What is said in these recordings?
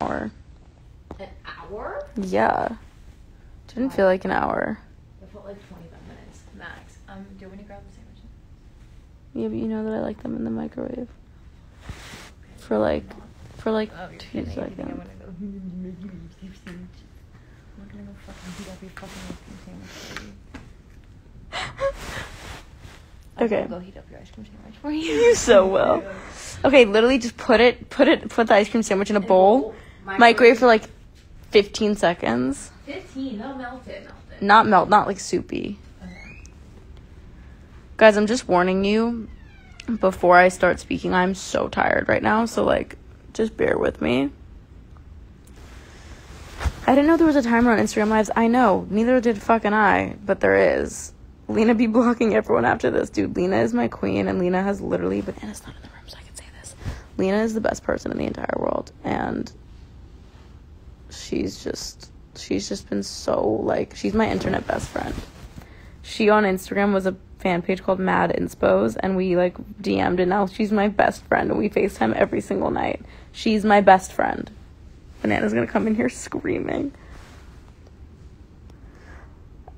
hour. An hour? Yeah. Didn't feel like an hour. It felt like 25 minutes max. Do you want me to grab the sandwich? Yeah, but you know that I like them in the microwave. Okay. For like 2 seconds. I'm gonna go fucking heat up your fucking ice cream sandwich for you. Okay. I'll go heat up your ice cream sandwich for you. You so will. Okay, literally just put the ice cream sandwich in a bowl. Microwave for like 15 seconds. 15? No, melt it. Not like soupy. Okay. Guys, I'm just warning you before I start speaking. I'm so tired right now, so like just bear with me. I didn't know there was a timer on Instagram Lives. I know, neither did fucking I, but there is. Lena be blocking everyone after this. Dude, Lena is my queen, and Lena has literally... Banana's not in the room, so I can say this. Lena is the best person in the entire world, and she's just been so, like... She's my internet best friend. She, on Instagram, was a fan page called Mad Inspos, and we, like, DM'd, and now she's my best friend, and we FaceTime every single night. She's my best friend. Banana's gonna come in here screaming.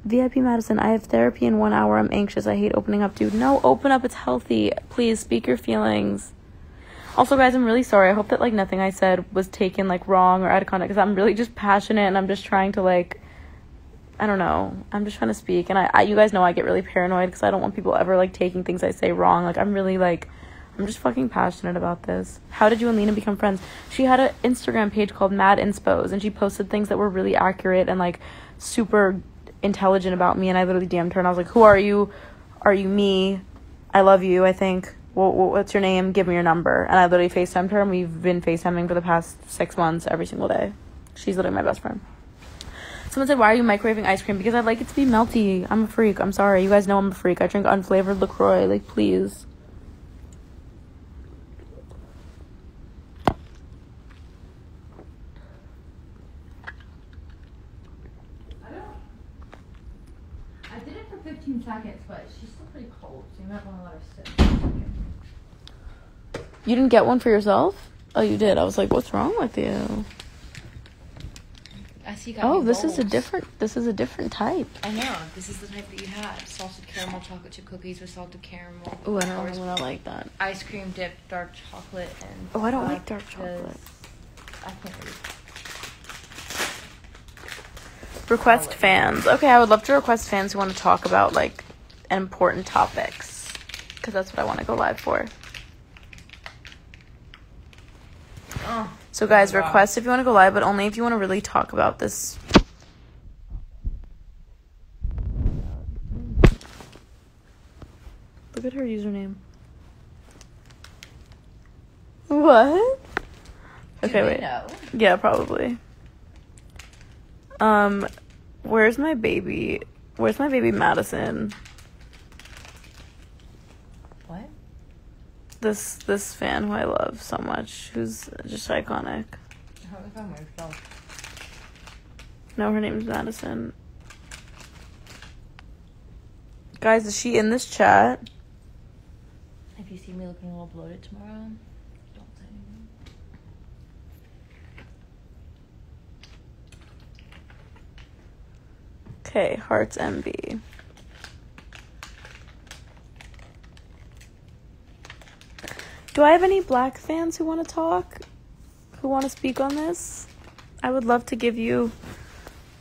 VIP Madison, I have therapy in 1 hour. I'm anxious. I hate opening up. Dude, no, open up. It's healthy. Please speak your feelings. Also, guys, I'm really sorry. I hope that, like, nothing I said was taken, like, wrong or out of context, because I'm really just passionate, and I'm just trying to, like, I don't know. I'm just trying to speak, and I you guys know I get really paranoid, because I don't want people ever, like, taking things I say wrong. Like, I'm really, like, I'm just fucking passionate about this. How did you and Lena become friends? She had an Instagram page called Mad Inspos, and she posted things that were really accurate and, like, super intelligent about me, and I literally DM'd her, and I was like, who are you? Are you me? I love you, I think. What's your name? Give me your number. And I literally FaceTimed her, and we've been FaceTiming for the past 6 months every single day. She's literally my best friend. Someone said, why are you microwaving ice cream? Because I like it to be melty. I'm a freak. I'm sorry. You guys know I'm a freak. I drink unflavored LaCroix. Like, please. I did it for 15 seconds, but she's still pretty cold, so you might want to let her sit. You didn't get one for yourself? Oh, you did. I was like, what's wrong with you? I see you got this is a different type. I know. This is the type that you had. Salted caramel chocolate chip cookies with salted caramel. Oh, I don't know what I like that. Ice cream dipped dark chocolate and... Oh, I don't like dark chocolate. I can't read. Request fans. Okay, I would love to request fans who want to talk about, like, important topics. Because that's what I want to go live for. Oh. So, guys, request if you want to go live, but only if you want to really talk about this. Look at her username. What? Okay, wait. Know? Yeah, probably. Where's my baby? Where's my baby Madison? What? This fan who I love so much, who's just iconic. How do I find myself? No, her name's Madison. Guys, is she in this chat? If you see me looking a little bloated tomorrow, don't say anything. Okay, Hearts MB. Do I have any black fans who want to talk? Who want to speak on this? I would love to give you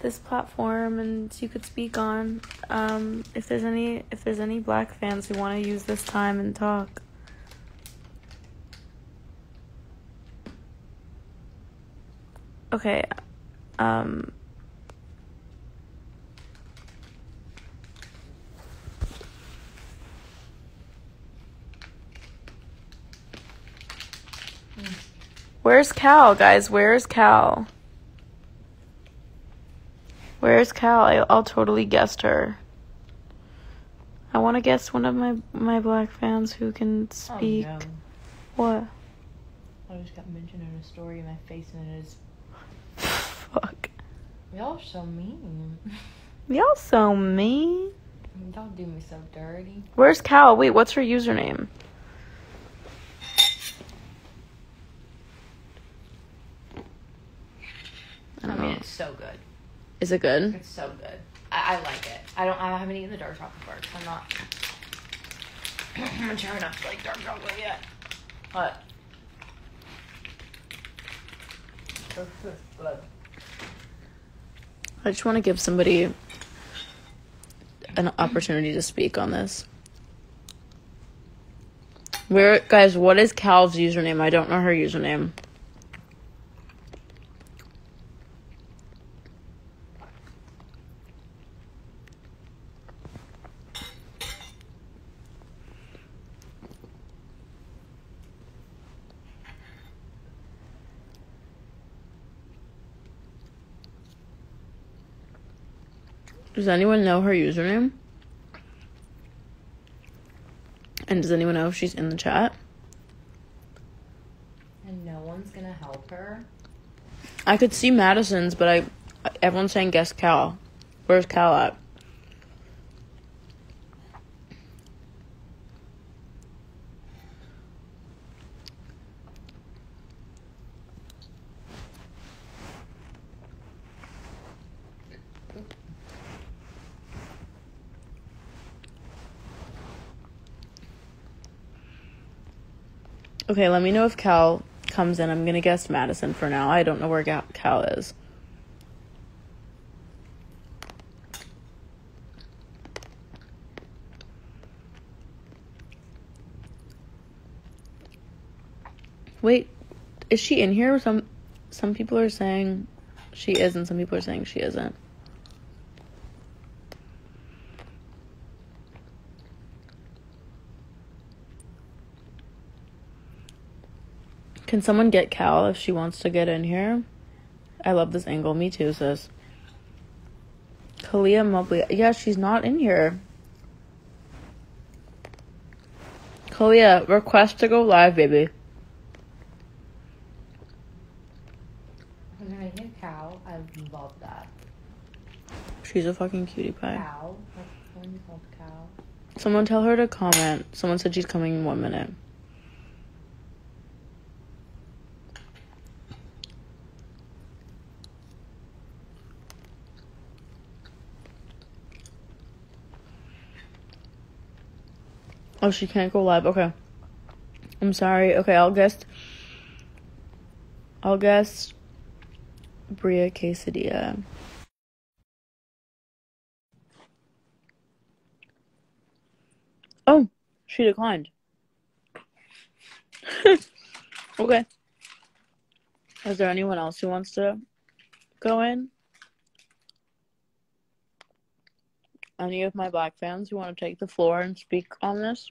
this platform and you could speak on. If there's any black fans who want to use this time and talk. Okay. Where's Cal, guys? Where's Cal? Where's Cal? I'll totally guess her. I want to guess one of my black fans who can speak. Oh, no. What? I just got mentioned in a story and my face in it is... Fuck. Y'all so mean. Y'all so mean. Y'all do me so dirty. Where's Cal? Wait, what's her username? so good. Is it good? It's so good. I like it. I haven't eaten the dark chocolate bar, so I'm not. I'm trying not to like dark chocolate yet. But it's good. I just want to give somebody an opportunity to speak on this. Guys, what is Cal's username? I don't know her username. Does anyone know her username? And does anyone know if she's in the chat? And no one's gonna help her. I could see Madison's, but everyone's saying guess Cal. Where's Cal at? Okay, let me know if Cal comes in. I'm gonna guess Madison for now. I don't know where Cal is. Wait, is she in here? Some people are saying she is, and some people are saying she isn't. Can someone get Cal if she wants to get in here? I love this angle. Me too, sis. Kalia Mobley. Yeah, she's not in here. Kalia, request to go live, baby. I'm gonna hit Cow. I love that. She's a fucking cutie pie. Cow? What one called Cow? Someone tell her to comment. Someone said she's coming in 1 minute. Oh, she can't go live. Okay. I'm sorry. Okay, I'll guess Bria Quesadilla. Oh, she declined. Okay. Is there anyone else who wants to go in? Any of my Black fans who want to take the floor and speak on this?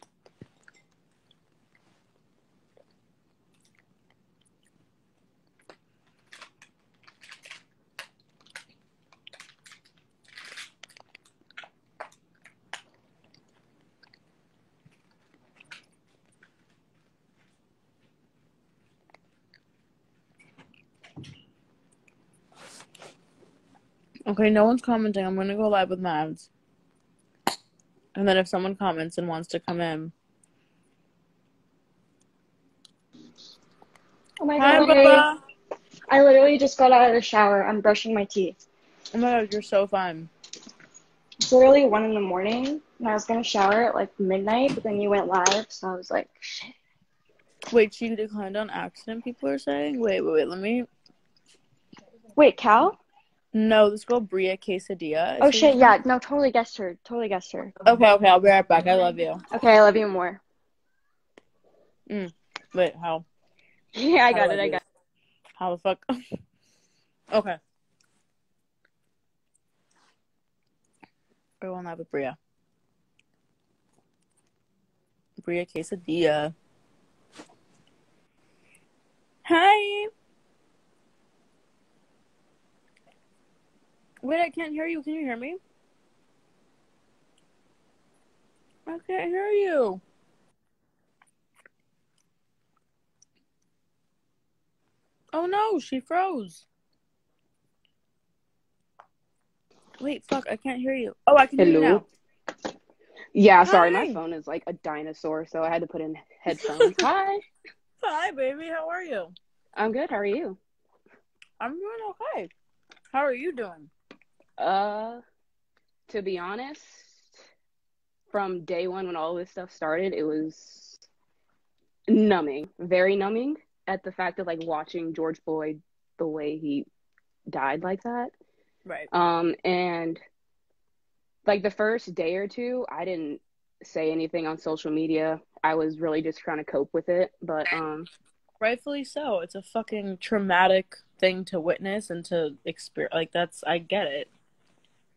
Okay, no one's commenting. I'm going to go live with Mads. And then if someone comments and wants to come in. Oh my Hi, god. Baba. I literally just got out of the shower. I'm brushing my teeth. Oh my god, you're so fine. It's literally 1 a.m. and I was gonna shower at like midnight, but then you went live, so I was like, shit. Wait, she declined on accident, people are saying? Wait, let me... Wait, Cal? No, this girl Bria Quesadilla. Oh shit, yeah, no, totally guessed her. Okay, I'll be right back. I love you. Okay, I love you more. Wait, how? Yeah, I got it. How the fuck? Okay. We're going live with Bria. Bria Quesadilla. Hi! Wait, I can't hear you. Can you hear me? I can't hear you. Oh no, she froze. Wait, fuck, I can't hear you. Oh, I can hear you now. Yeah, Hi. sorry, my phone is like a dinosaur, so I had to put in headphones. Hi. Hi, baby, how are you? I'm good. How are you? I'm doing okay. How are you doing? To be honest, from day one when all this stuff started, it was numbing, very numbing at the fact of like watching George Floyd the way he died like that. Right. And like the first day or two, I didn't say anything on social media. I was really just trying to cope with it. But Rightfully so. It's a fucking traumatic thing to witness and to experience. Like, I get it.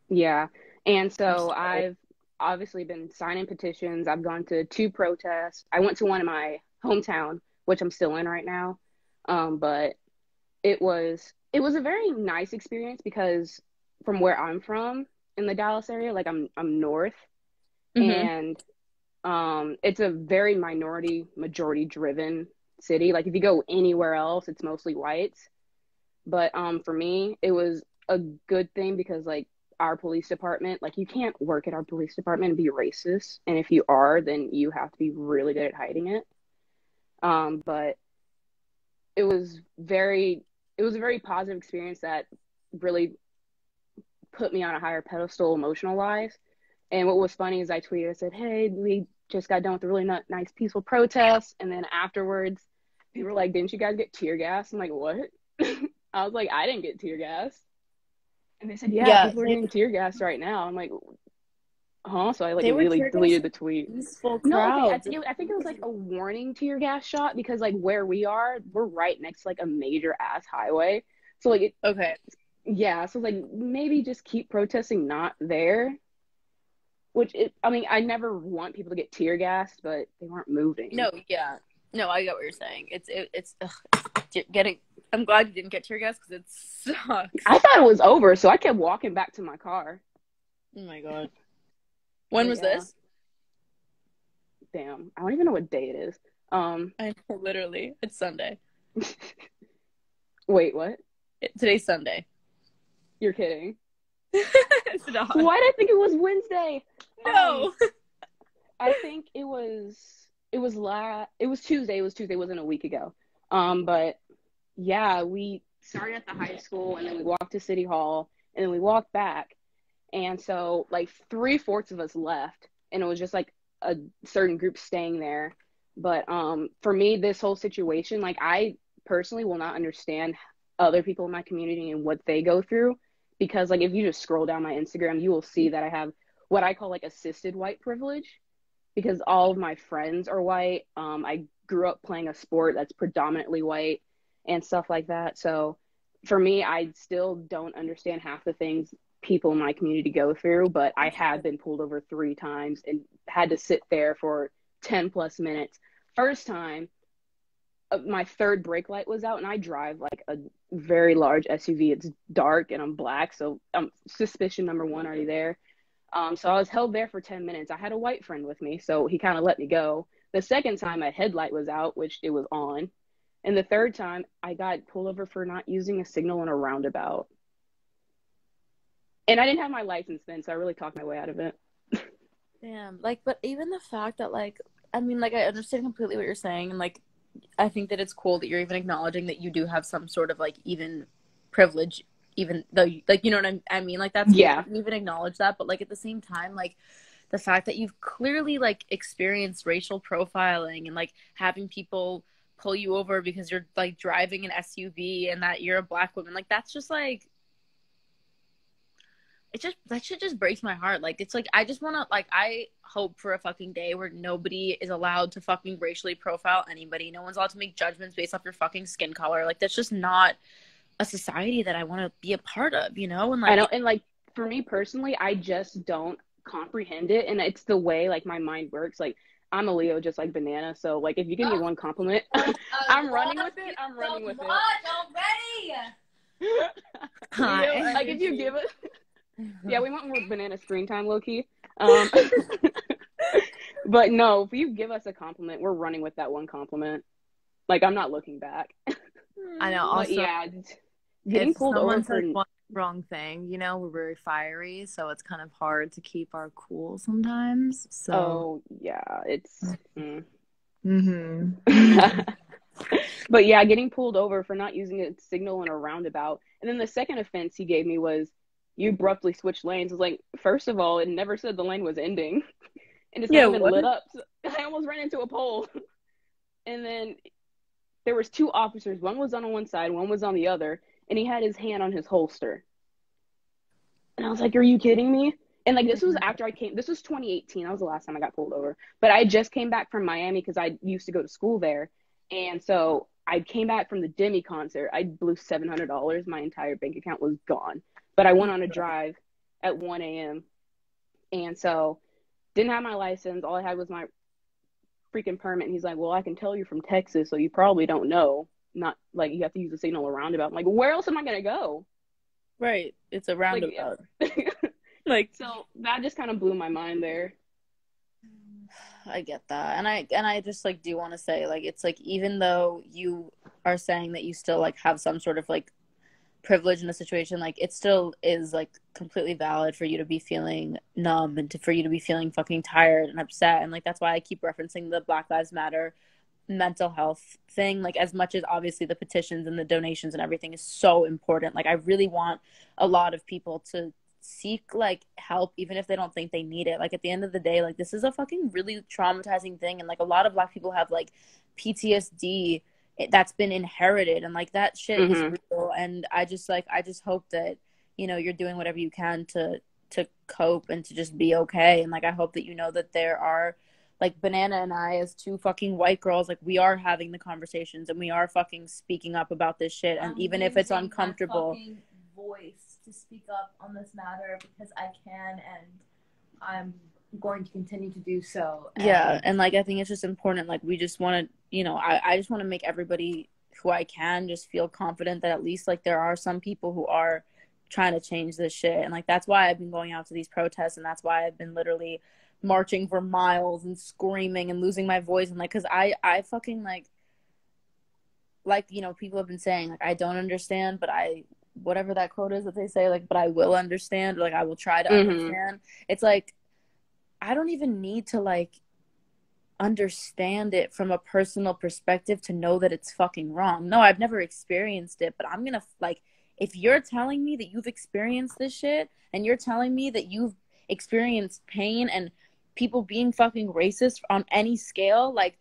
yeah. And so sorry. I've obviously been signing petitions. I've gone to 2 protests. I went to one in my hometown, which I'm still in right now. But it was a very nice experience because from where I'm from in the Dallas area, like I'm north, Mm-hmm. and it's a very majority driven city. Like if you go anywhere else, it's mostly whites. But for me, it was a good thing because like our police department, like you can't work at our police department and be racist, and if you are, then you have to be really good at hiding it. But it was a very positive experience that really put me on a higher pedestal emotional wise. And what was funny is I tweeted, I said, "Hey, we just got done with a really nice peaceful protest." And then afterwards, people were like, "Didn't you guys get tear gas?" I'm like, "What?" I was like, "I didn't get tear gas." And they said, "Yeah, Yeah, people are getting tear gas right now." I'm like, "Huh?" So I like they were immediately tear deleted gassing the tweet. peaceful No, okay, crowds. I think it was like a warning tear gas shot because like where we are, we're right next to like a major ass highway. So like Okay. yeah, so like maybe just keep protesting not there. I mean, I never want people to get tear gassed, but they weren't moving. No, yeah. No, I get what you're saying. It's getting. I'm glad you didn't get tear gas because it sucks. I thought it was over, so I kept walking back to my car. Oh my god. When But was yeah, this? damn, I don't even know what day it is. I know, literally. It's Sunday. Wait, what? Today's Sunday. You're kidding. It's not. Why did I think it was Wednesday? No. I think it was Tuesday. It was Tuesday, it wasn't a week ago. But yeah, we started at the high school and then we walked to City Hall and then we walked back. And so like 3/4 of us left and it was just like a certain group staying there. But for me, this whole situation, like I personally will not understand other people in my community and what they go through because like if you just scroll down my Instagram, you will see that I have what I call like assisted white privilege because all of my friends are white. I grew up playing a sport that's predominantly white and stuff like that. So for me, I still don't understand half the things people in my community go through, but I have been pulled over 3 times and had to sit there for 10 plus minutes. First time, my third brake light was out, and I drive like a very large SUV. It's dark and I'm black, so suspicion number one already there. So I was held there for 10 minutes. I had a white friend with me, so he kind of let me go. The second time, my headlight was out, which it was on. And the third time, I got pulled over for not using a signal in a roundabout. And I didn't have my license then, so I really talked my way out of it. Damn. Like, but even the fact that, like, I mean, like, I understand completely what you're saying, and, like, I think that it's cool that you're even acknowledging that you do have some sort of, like, even privilege, even though, like, you know what I mean? Like, that's Yeah. cool. You even acknowledge that, but, like, at the same time, like, the fact that you've clearly, like, experienced racial profiling and, like, having people pull you over because you're, like, driving an SUV and that you're a black woman, like, that's just, like, that shit just breaks my heart. Like, it's like, I just want to, like, I hope for a fucking day where nobody is allowed to fucking racially profile anybody. No one's allowed to make judgments based off your fucking skin color. Like, that's just not a society that I want to be a part of, you know? And like, I know, and like for me personally, I just don't comprehend it, and it's the way like my mind works. Like I'm a Leo, just like Banana. So like if you give me one compliment, I'm running with it. I'm running with it. Hi. Like if you give it, yeah, we went with Banana screen time, low key. But no, if you give us a compliment, we're running with that one compliment. Like I'm not looking back. I know. But Also, yeah, getting if pulled over someone for says one wrong thing, you know, we're very fiery, so it's kind of hard to keep our cool sometimes. So, oh yeah, it's. mm-hmm. But yeah, getting pulled over for not using a signal in a roundabout. And then the second offense he gave me was you abruptly switched lanes. I was like, first of all, it never said the lane was ending. And it's not Yeah, even what? lit up. So I almost ran into a pole. And then there was two officers. One was on one side, one was on the other. And he had his hand on his holster. And I was like, are you kidding me? And like, this was after this was 2018. That was the last time I got pulled over. But I just came back from Miami because I used to go to school there. And so I came back from the Demi concert. I blew $700. My entire bank account was gone. But I went on a drive at 1 a.m. And so didn't have my license. All I had was my freaking permit. And he's like, well, I can tell you're from Texas, so you probably don't know. Not like you have to use a signal or roundabout. I'm like, where else am I going to go? Right. It's a roundabout. Like, so that just kind of blew my mind there. I get that. And I just like do want to say, like, it's like, even though you are saying that you still like have some sort of like privilege in a situation, like it still is like completely valid for you to be feeling numb and for you to be feeling fucking tired and upset. And like that's why I keep referencing the Black Lives Matter mental health thing, like as much as obviously the petitions and the donations and everything is so important. Like I really want a lot of people to seek like help even if they don't think they need it. Like at the end of the day, like this is a fucking really traumatizing thing, and like a lot of Black people have like PTSD that's been inherited, and like that shit is real. And I just hope that, you know, you're doing whatever you can to cope and to just be okay. And like I hope that you know that there are, like, Banana and I, as two fucking white girls, like, we are having the conversations and we are fucking speaking up about this shit. And even if it's uncomfortable, fucking voice to speak up on this matter because I can, and I'm going to continue to do so. Yeah, and like I think it's just important. Like we just want to, you know, I just want to make everybody who I can just feel confident that at least like there are some people who are trying to change this shit. And like that's why I've been going out to these protests, and that's why I've been literally marching for miles and screaming and losing my voice. And like, because I fucking like you know, people have been saying like I don't understand, but I, whatever that quote is that they say, like, but I will understand, or, like I will try to understand. It's like I don't even need to like understand it from a personal perspective to know that it's fucking wrong. No, I've never experienced it, but I'm gonna like, if you're telling me that you've experienced this shit and you're telling me that you've experienced pain and people being fucking racist on any scale, like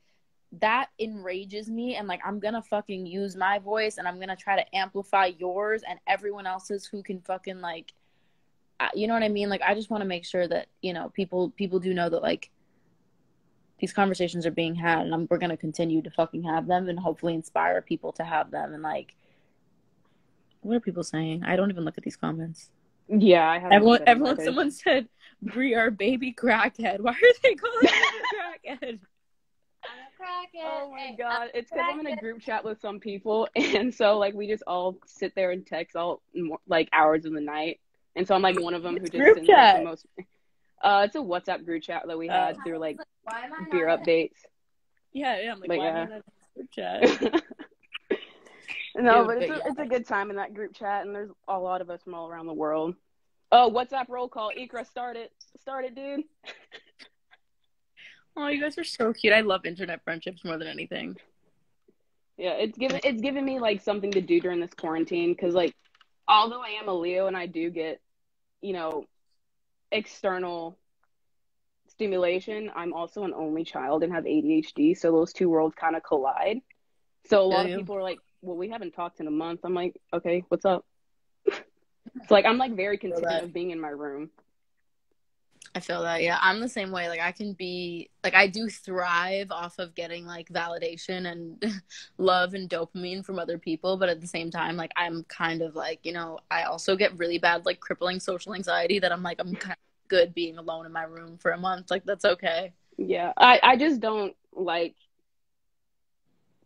that enrages me. And like I'm gonna fucking use my voice and I'm gonna try to amplify yours and everyone else's who can fucking like, you know what I mean? Like I just want to make sure that, you know, people do know that like these conversations are being had, and we're gonna continue to fucking have them and hopefully inspire people to have them. And like, what are people saying? I don't even look at these comments. Yeah, I haven't. Everyone, someone said, Brie, our baby crackhead. Why are they calling me a crackhead? Oh my god, it's because I'm in a group chat with some people, and so like we just all sit there and text all like hours of the night, and so I'm like one of them who just sends like the most. It's a WhatsApp group chat that we had through like beer updates. Yeah, I'm like, but, why am I in a group chat? No, but it's a good time in that group chat, and there's a lot of us from all around the world. Oh, WhatsApp roll call. Ikra, start it, dude. Oh, you guys are so cute. I love internet friendships more than anything. Yeah, it's given me like something to do during this quarantine, because like although I am a Leo and I do get, you know, external stimulation, I'm also an only child and have ADHD, so those two worlds kind of collide. So a lot of people are like, well, we haven't talked in a month. I'm like, okay, what's up? So like I'm like very content of being in my room. I feel that. Yeah, I'm the same way. Like I can be like, I do thrive off of getting like validation and love and dopamine from other people, but at the same time, like I'm kind of like, you know, I also get really bad like crippling social anxiety that I'm like, I'm kind of good being alone in my room for a month. Like that's okay. Yeah, I just don't like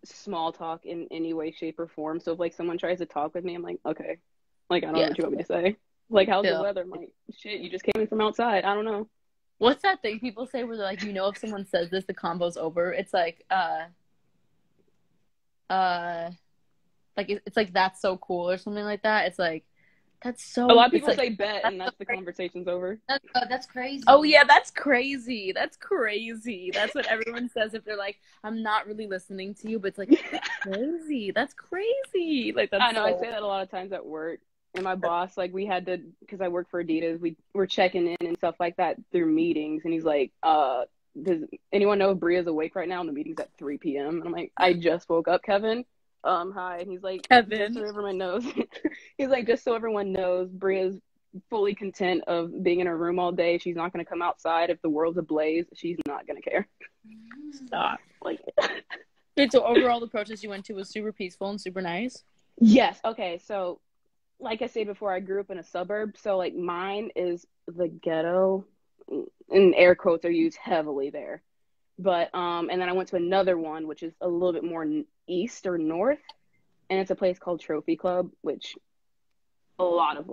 small talk in any way, shape, or form. So if like someone tries to talk with me, I'm like, okay, like I don't know what you want me to say. Like, how's the weather? I'm like, shit, you just came in from outside. I don't know. What's that thing people say where they're like, you know, if someone says this, the combo's over. It's like, like it's like that's so cool or something like that. It's like, That's so. A lot of people it's say bet, and that's the conversation's over. That's crazy. Oh yeah, that's crazy. That's crazy. That's what everyone says if they're like, "I'm not really listening to you," but it's like, that's crazy. That's crazy. Like that's. I know. I say that a lot of times at work, and my boss, like, we had to, because I work for Adidas, we were checking in and stuff like that through meetings, and he's like, does anyone know if Bria's awake right now? And the meeting's at 3 p.m. And I'm like, I just woke up, Kevin. Hi. And he's like, Kevin. just so everyone knows. He's like, just so everyone knows, Bria's fully content of being in her room all day. She's not going to come outside. If the world's ablaze, she's not going to care. Stop. Like, Okay, so overall, the protest you went to was super peaceful and super nice. yes. Okay. So, like I said before, I grew up in a suburb. So, like, mine is the ghetto, and air quotes are used heavily there. But, and then I went to another one, which is a little bit more east or north. And it's a place called Trophy Club, which a lot of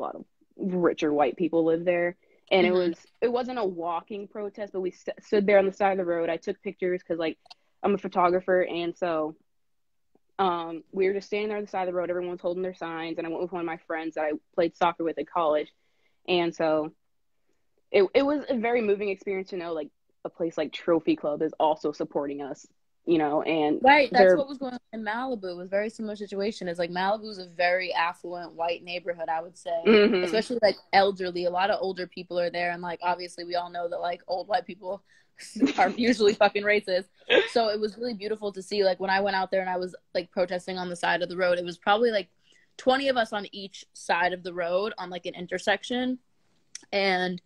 richer white people live there. And it wasn't a walking protest, but we stood there on the side of the road. I took pictures because, like, I'm a photographer, and so we were just standing there on the side of the road. Everyone was holding their signs, and I went with one of my friends that I played soccer with at college. And so it was a very moving experience to know, like, a place like Trophy Club is also supporting us, you know, and right. That's what was going on in Malibu. It was a very similar situation. It's like Malibu is a very affluent white neighborhood, I would say, especially like elderly. A lot of older people are there, and like obviously we all know that like old white people are usually fucking racist. So it was really beautiful to see. Like when I went out there and I was like protesting on the side of the road, it was probably like 20 of us on each side of the road on like an intersection, and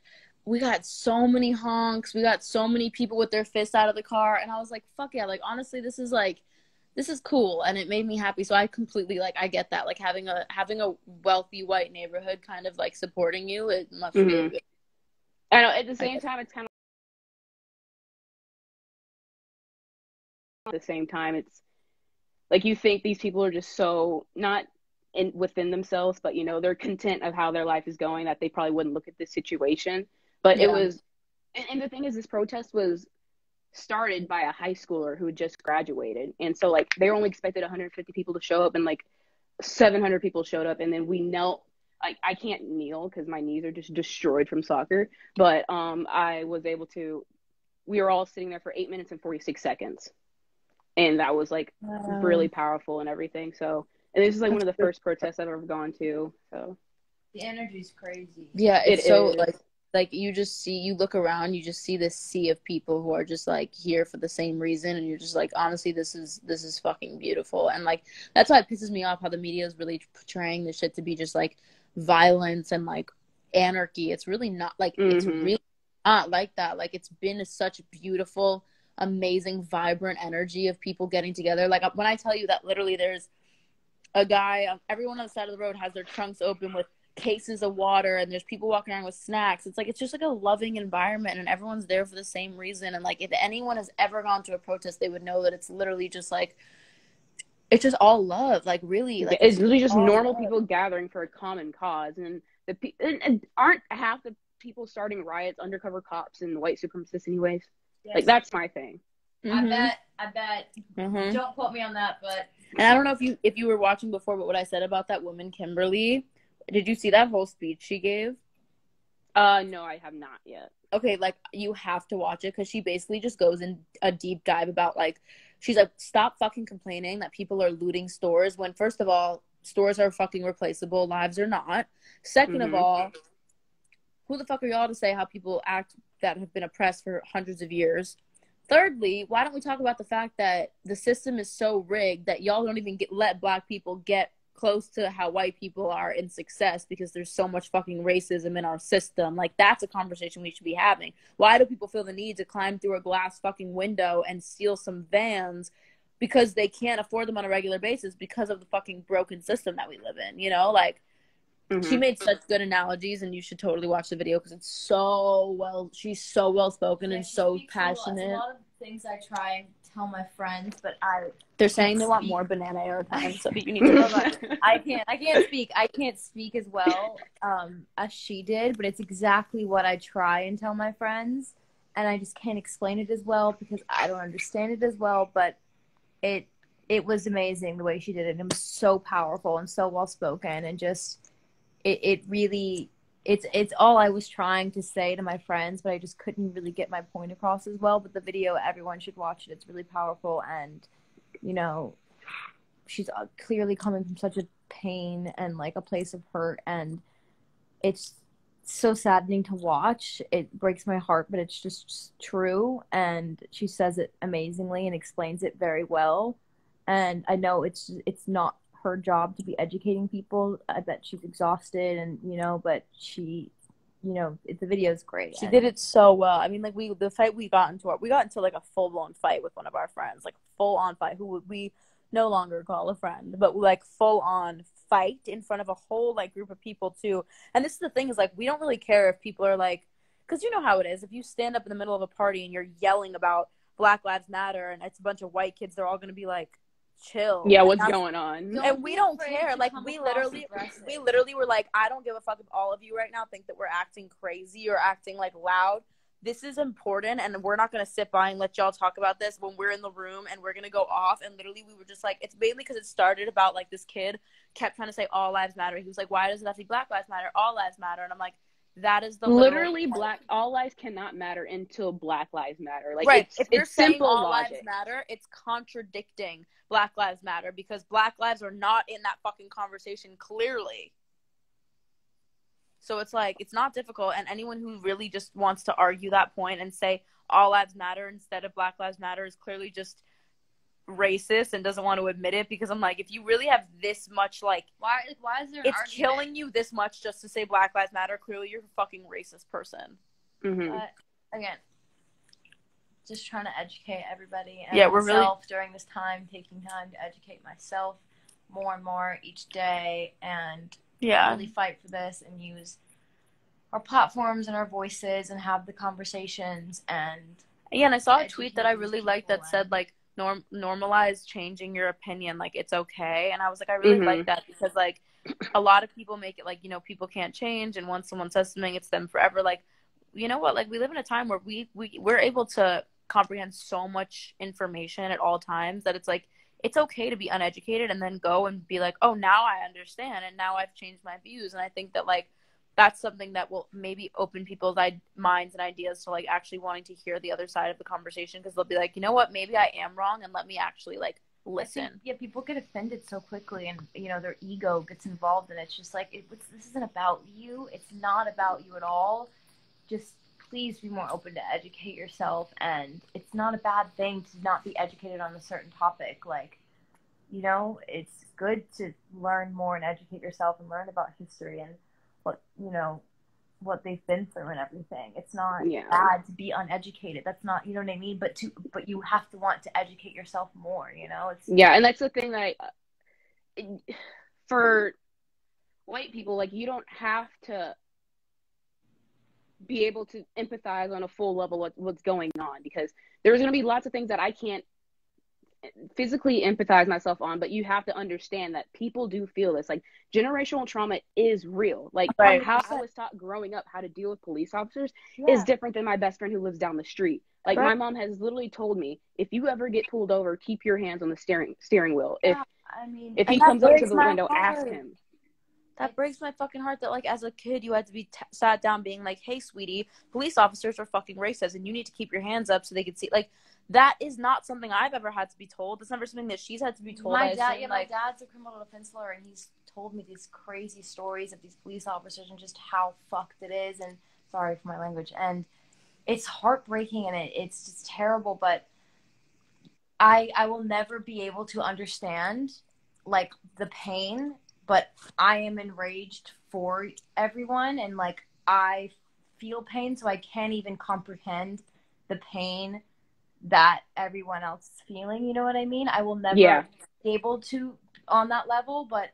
we got so many honks. We got so many people with their fists out of the car. And I was like, fuck yeah. Like, honestly, this is cool. And it made me happy. So I completely, like, I get that. Like, having a wealthy white neighborhood kind of, like, supporting you, it must feel good. I know. At the same time, it's kind of, at the same time, it's, like, you think these people are just so, not within themselves, but, you know, they're content of how their life is going, that they probably wouldn't look at this situation. But it was, and the thing is, this protest was started by a high schooler who had just graduated. And so, like, they only expected 150 people to show up, and, like, 700 people showed up. And then we knelt. Like, I can't kneel because my knees are just destroyed from soccer. But I was able to, we were all sitting there for 8 minutes and 46 seconds. And that was, like, really powerful and everything. So, and this is, like, one of the first protests I've ever gone to. So the energy's crazy. Yeah, it's so, like you look around, you just see this sea of people who are just like here for the same reason, and you're just like, honestly, this is fucking beautiful. And like that's why it pisses me off how the media is really portraying this shit to be just like violence and like anarchy. It's really not. Like it's really not like that. Like it's been such beautiful, amazing, vibrant energy of people getting together. Like when I tell you that literally there's a guy, everyone on the side of the road has their trunks open with cases of water, and there's people walking around with snacks. It's like, it's just like a loving environment, and everyone's there for the same reason. And like, if anyone has ever gone to a protest, they would know that it's literally just like, it's just all love. Like really, like it's really just normal people gathering for a common cause. And and aren't half the people starting riots undercover cops and white supremacists anyways? Yes. Like that's my thing. I bet. Don't quote me on that, but. And I don't know if you were watching before, but what I said about that woman Kimberly, did you see that whole speech she gave? No, I have not yet. Okay, like, you have to watch it, because she basically just goes in a deep dive about, like, she's like, stop fucking complaining that people are looting stores, when, first of all, stores are fucking replaceable, lives are not. Second of all, who the fuck are y'all to say how people act that have been oppressed for hundreds of years? Thirdly, why don't we talk about the fact that the system is so rigged that y'all don't even let black people get close to how white people are in success, because there's so much fucking racism in our system. Like, that's a conversation we should be having. Why do people feel the need to climb through a glass fucking window and steal some vans because they can't afford them on a regular basis because of the fucking broken system that we live in, you know? Like, she made such good analogies, and you should totally watch the video, because it's she's so well spoken and so passionate. A lot of things I try and tell my friends, but they're saying they want more banana airtime, so you need to I can't speak as well as she did, but it's exactly what I try and tell my friends, and I just can't explain it as well because I don't understand it as well. But it was amazing the way she did it. It was so powerful and so well spoken, and just it really, it's all I was trying to say to my friends, but I just couldn't really get my point across as well. But the video, everyone should watch it. It's really powerful, and you know, she's clearly coming from such a pain and like a place of hurt, and it's so saddening to watch. It breaks my heart, but it's just true, and she says it amazingly and explains it very well. And I know it's not her job to be educating people. I bet she's exhausted, and but she, the video is great. She did it so well. I mean, like the fight we got into like a full blown fight with one of our friends, like full on fight, who we no longer call a friend, but like full on fight in front of a whole like group of people too. And this is the thing, is like we don't really care if people are like, because you know how it is, if you stand up in the middle of a party and you're yelling about Black Lives Matter and it's a bunch of white kids, they're all gonna be like, chill. Yeah, what's going on? And we don't care. Like we literally were like, I don't give a fuck if all of you right now think that we're acting crazy or acting like loud. This is important, and we're not going to sit by and let y'all talk about this when we're in the room and we're going to go off. And literally we were just like, it's mainly because it started about like this kid kept trying to say all lives matter. He was like, why does it have to be Black Lives Matter? All lives matter. And I'm like, that is the literally all lives cannot matter until Black Lives Matter. Like, right. If you're it's saying simple all logic. lives matter, it's contradicting Black Lives Matter, because Black lives are not in that fucking conversation clearly. So it's like, it's not difficult, and anyone who really just wants to argue that point and say all lives matter instead of Black Lives Matter is clearly just racist and doesn't want to admit it, because I'm like, if you really have this much, like, why is there an it's argument? killing you this much just to say Black Lives Matter, clearly you're a fucking racist person. Mm-hmm. But again, just trying to educate everybody, and we're myself during this time, taking time to educate myself more and more each day, and really fight for this and use our platforms and our voices and have the conversations. And and I saw a tweet that I really liked that said like, normalize changing your opinion, like it's okay. And I was like, I really like that, because like a lot of people make it like, people can't change, and once someone says something, it's them forever. Like, you know what, like we live in a time where we're able to comprehend so much information at all times that it's like, it's okay to be uneducated and then go and be like, oh, now I understand, and now I've changed my views. And I think that like that's something that will maybe open people's minds and ideas to like actually wanting to hear the other side of the conversation, because they'll be like, you know what, maybe I am wrong, and let me actually like listen. People get offended so quickly, and their ego gets involved, and it's just like, this isn't about you. It's not about you at all. Just please be more open to educate yourself, and it's not a bad thing to not be educated on a certain topic. Like, it's good to learn more and educate yourself and learn about history and what they've been through and everything. It's not bad to be uneducated. That's not, you know what I mean? But you have to want to educate yourself more, It's and that's the thing that for white people, like, you don't have to be able to empathize on a full level with what's going on, because there's going to be lots of things that I can't physically empathize myself on, but you have to understand that people do feel this. Like, generational trauma is real. Like, how I was taught growing up how to deal with police officers is different than my best friend who lives down the street. Like, my mom has literally told me, if you ever get pulled over, keep your hands on the steering wheel. If he comes up to the window, ask him. That breaks my fucking heart that, like, as a kid, you had to be sat down being like, hey, sweetie, police officers are fucking racist, and you need to keep your hands up so they can see. Like, that is not something I've ever had to be told. It's never something that she's had to be told. My dad's a criminal defense lawyer, and he's told me these crazy stories of these police officers and just how fucked it is. And sorry for my language. And it's heartbreaking, and it's just terrible. But I will never be able to understand, like, the pain. But I am enraged for everyone, and like, I feel pain, so I can't even comprehend the pain that everyone else is feeling. You know what I mean? I will never be able to on that level, but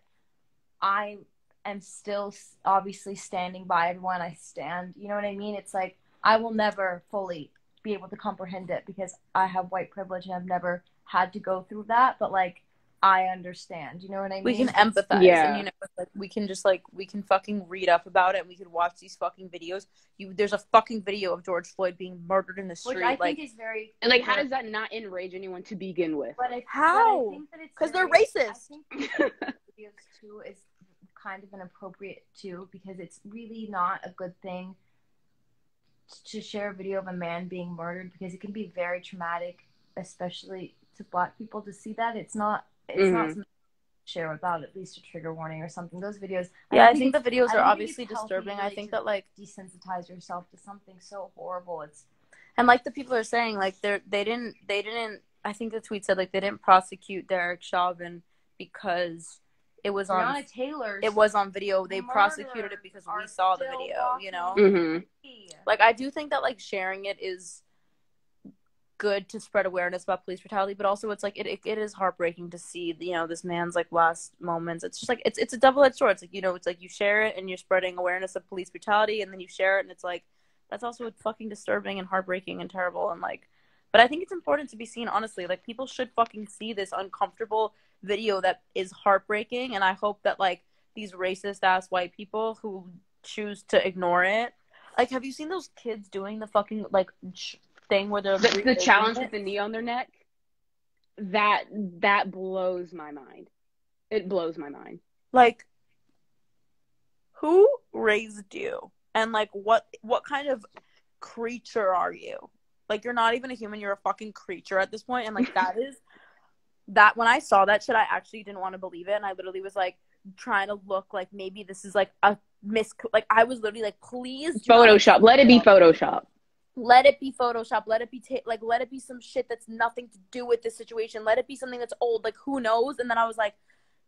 I am still obviously standing by everyone. I stand. You know what I mean? It's like, I will never fully be able to comprehend it because I have white privilege and I've never had to go through that. But like, I understand. You know what I mean? We can empathize. Yeah. And, like, we can just, like, we can fucking read up about it, and we can watch these fucking videos. There's a fucking video of George Floyd being murdered in the street. Which I think is very... And, like, how does that not enrage anyone to begin with? How? Because they're racist. I think videos, too, is kind of inappropriate too, because it's really not a good thing to share a video of a man being murdered, because it can be very traumatic, especially to Black people to see that. It's not something to share without at least a trigger warning or something. Those videos, Yeah, I think the videos are obviously it's healthy, disturbing. I really, think to that, like, desensitize yourself to something so horrible. and like the people are saying, like, they didn't. I think the tweet said, like, they didn't prosecute Derek Chauvin because it was on Breonna Taylor's it was on video. They prosecuted it because we saw the video, you know? Like, I do think that, like, sharing it is good to spread awareness about police brutality, but also it's like it is heartbreaking to see, you know, this man's like last moments. It's just like it's a double-edged sword. It's like, you know, it's like you share it and you're spreading awareness of police brutality, and then you share it and it's like that's also fucking disturbing and heartbreaking and terrible. And like, but I think it's important to be seen, honestly. Like, people should fucking see this uncomfortable video that is heartbreaking, and I hope that, like, these racist ass white people who choose to ignore it, like, have you seen those kids doing the fucking like thing where they're the challenge with the knee on their neck? That blows my mind. It blows my mind. Like, who raised you? And like, what kind of creature are you? Like, you're not even a human, you're a fucking creature at this point. And like, that when I saw that shit, I actually didn't want to believe it, and I literally was like trying to look like maybe this is like a like I was literally like, please Photoshop. Let it be Photoshop. Let it be Photoshop. Let it be let it be some shit that's nothing to do with this situation. Let it be something that's old. Like, who knows? And then I was like,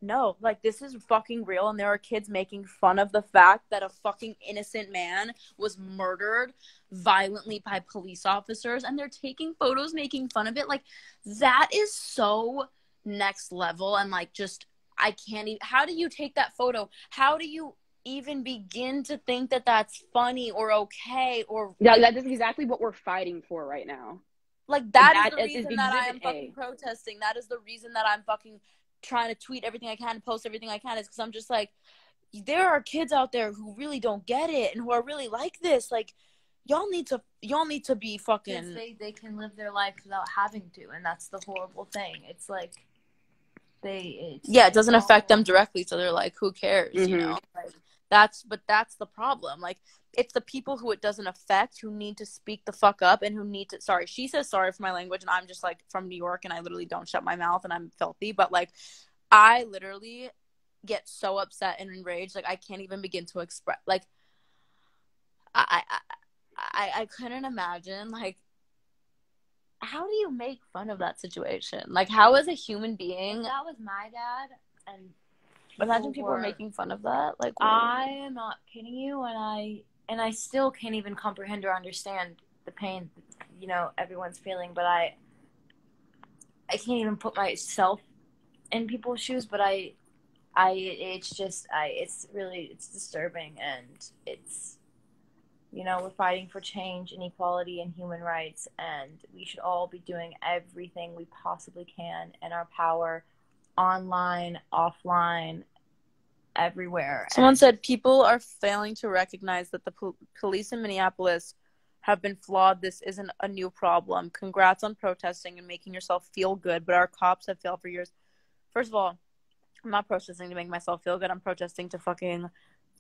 no, like, this is fucking real. And there are kids making fun of the fact that a fucking innocent man was murdered violently by police officers, and they're taking photos making fun of it. Like, that is so next level. And like, just, I can't even, how do you take that photo? How do you even begin to think that that's funny or okay? Or yeah, that is exactly what we're fighting for right now. Like, that is the reason that I am fucking protesting. That is the reason that I'm fucking trying to tweet everything I can, post everything I can, is because I'm just like, there are kids out there who really don't get it and who are really like this. Like, y'all need to be fucking. They can live their life without having to, and that's the horrible thing. It's like it doesn't affect them directly, so they're like, who cares, you know? Like, that's the problem. Like, it's the people who it doesn't affect who need to speak the fuck up and who need to, sorry, she says sorry for my language, and I'm just like from New York and I literally don't shut my mouth and I'm filthy, but like, I literally get so upset and enraged, like I can't even begin to express. Like, I couldn't imagine, like, how do you make fun of that situation? Like, how is a human being? If that was my dad, and imagine people were making fun of that. Like, I am not kidding you, and I still can't even comprehend or understand the pain, you know, everyone's feeling. But I can't even put myself in people's shoes. But it's disturbing, and it's, you know, we're fighting for change and equality and human rights, and we should all be doing everything we possibly can in our power, online, offline, everywhere. Someone said people are failing to recognize that the police in Minneapolis have been flawed. This isn't a new problem. Congrats on protesting and making yourself feel good, but our cops have failed for years. First of all, I'm not protesting to make myself feel good. I'm protesting to fucking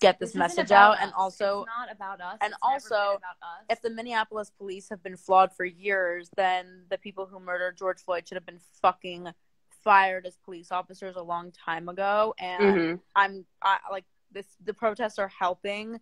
get this message out. And also, it's not about us. And also, if the Minneapolis police have been flawed for years, then the people who murdered George Floyd should have been fucking fired as police officers a long time ago. And the protests are helping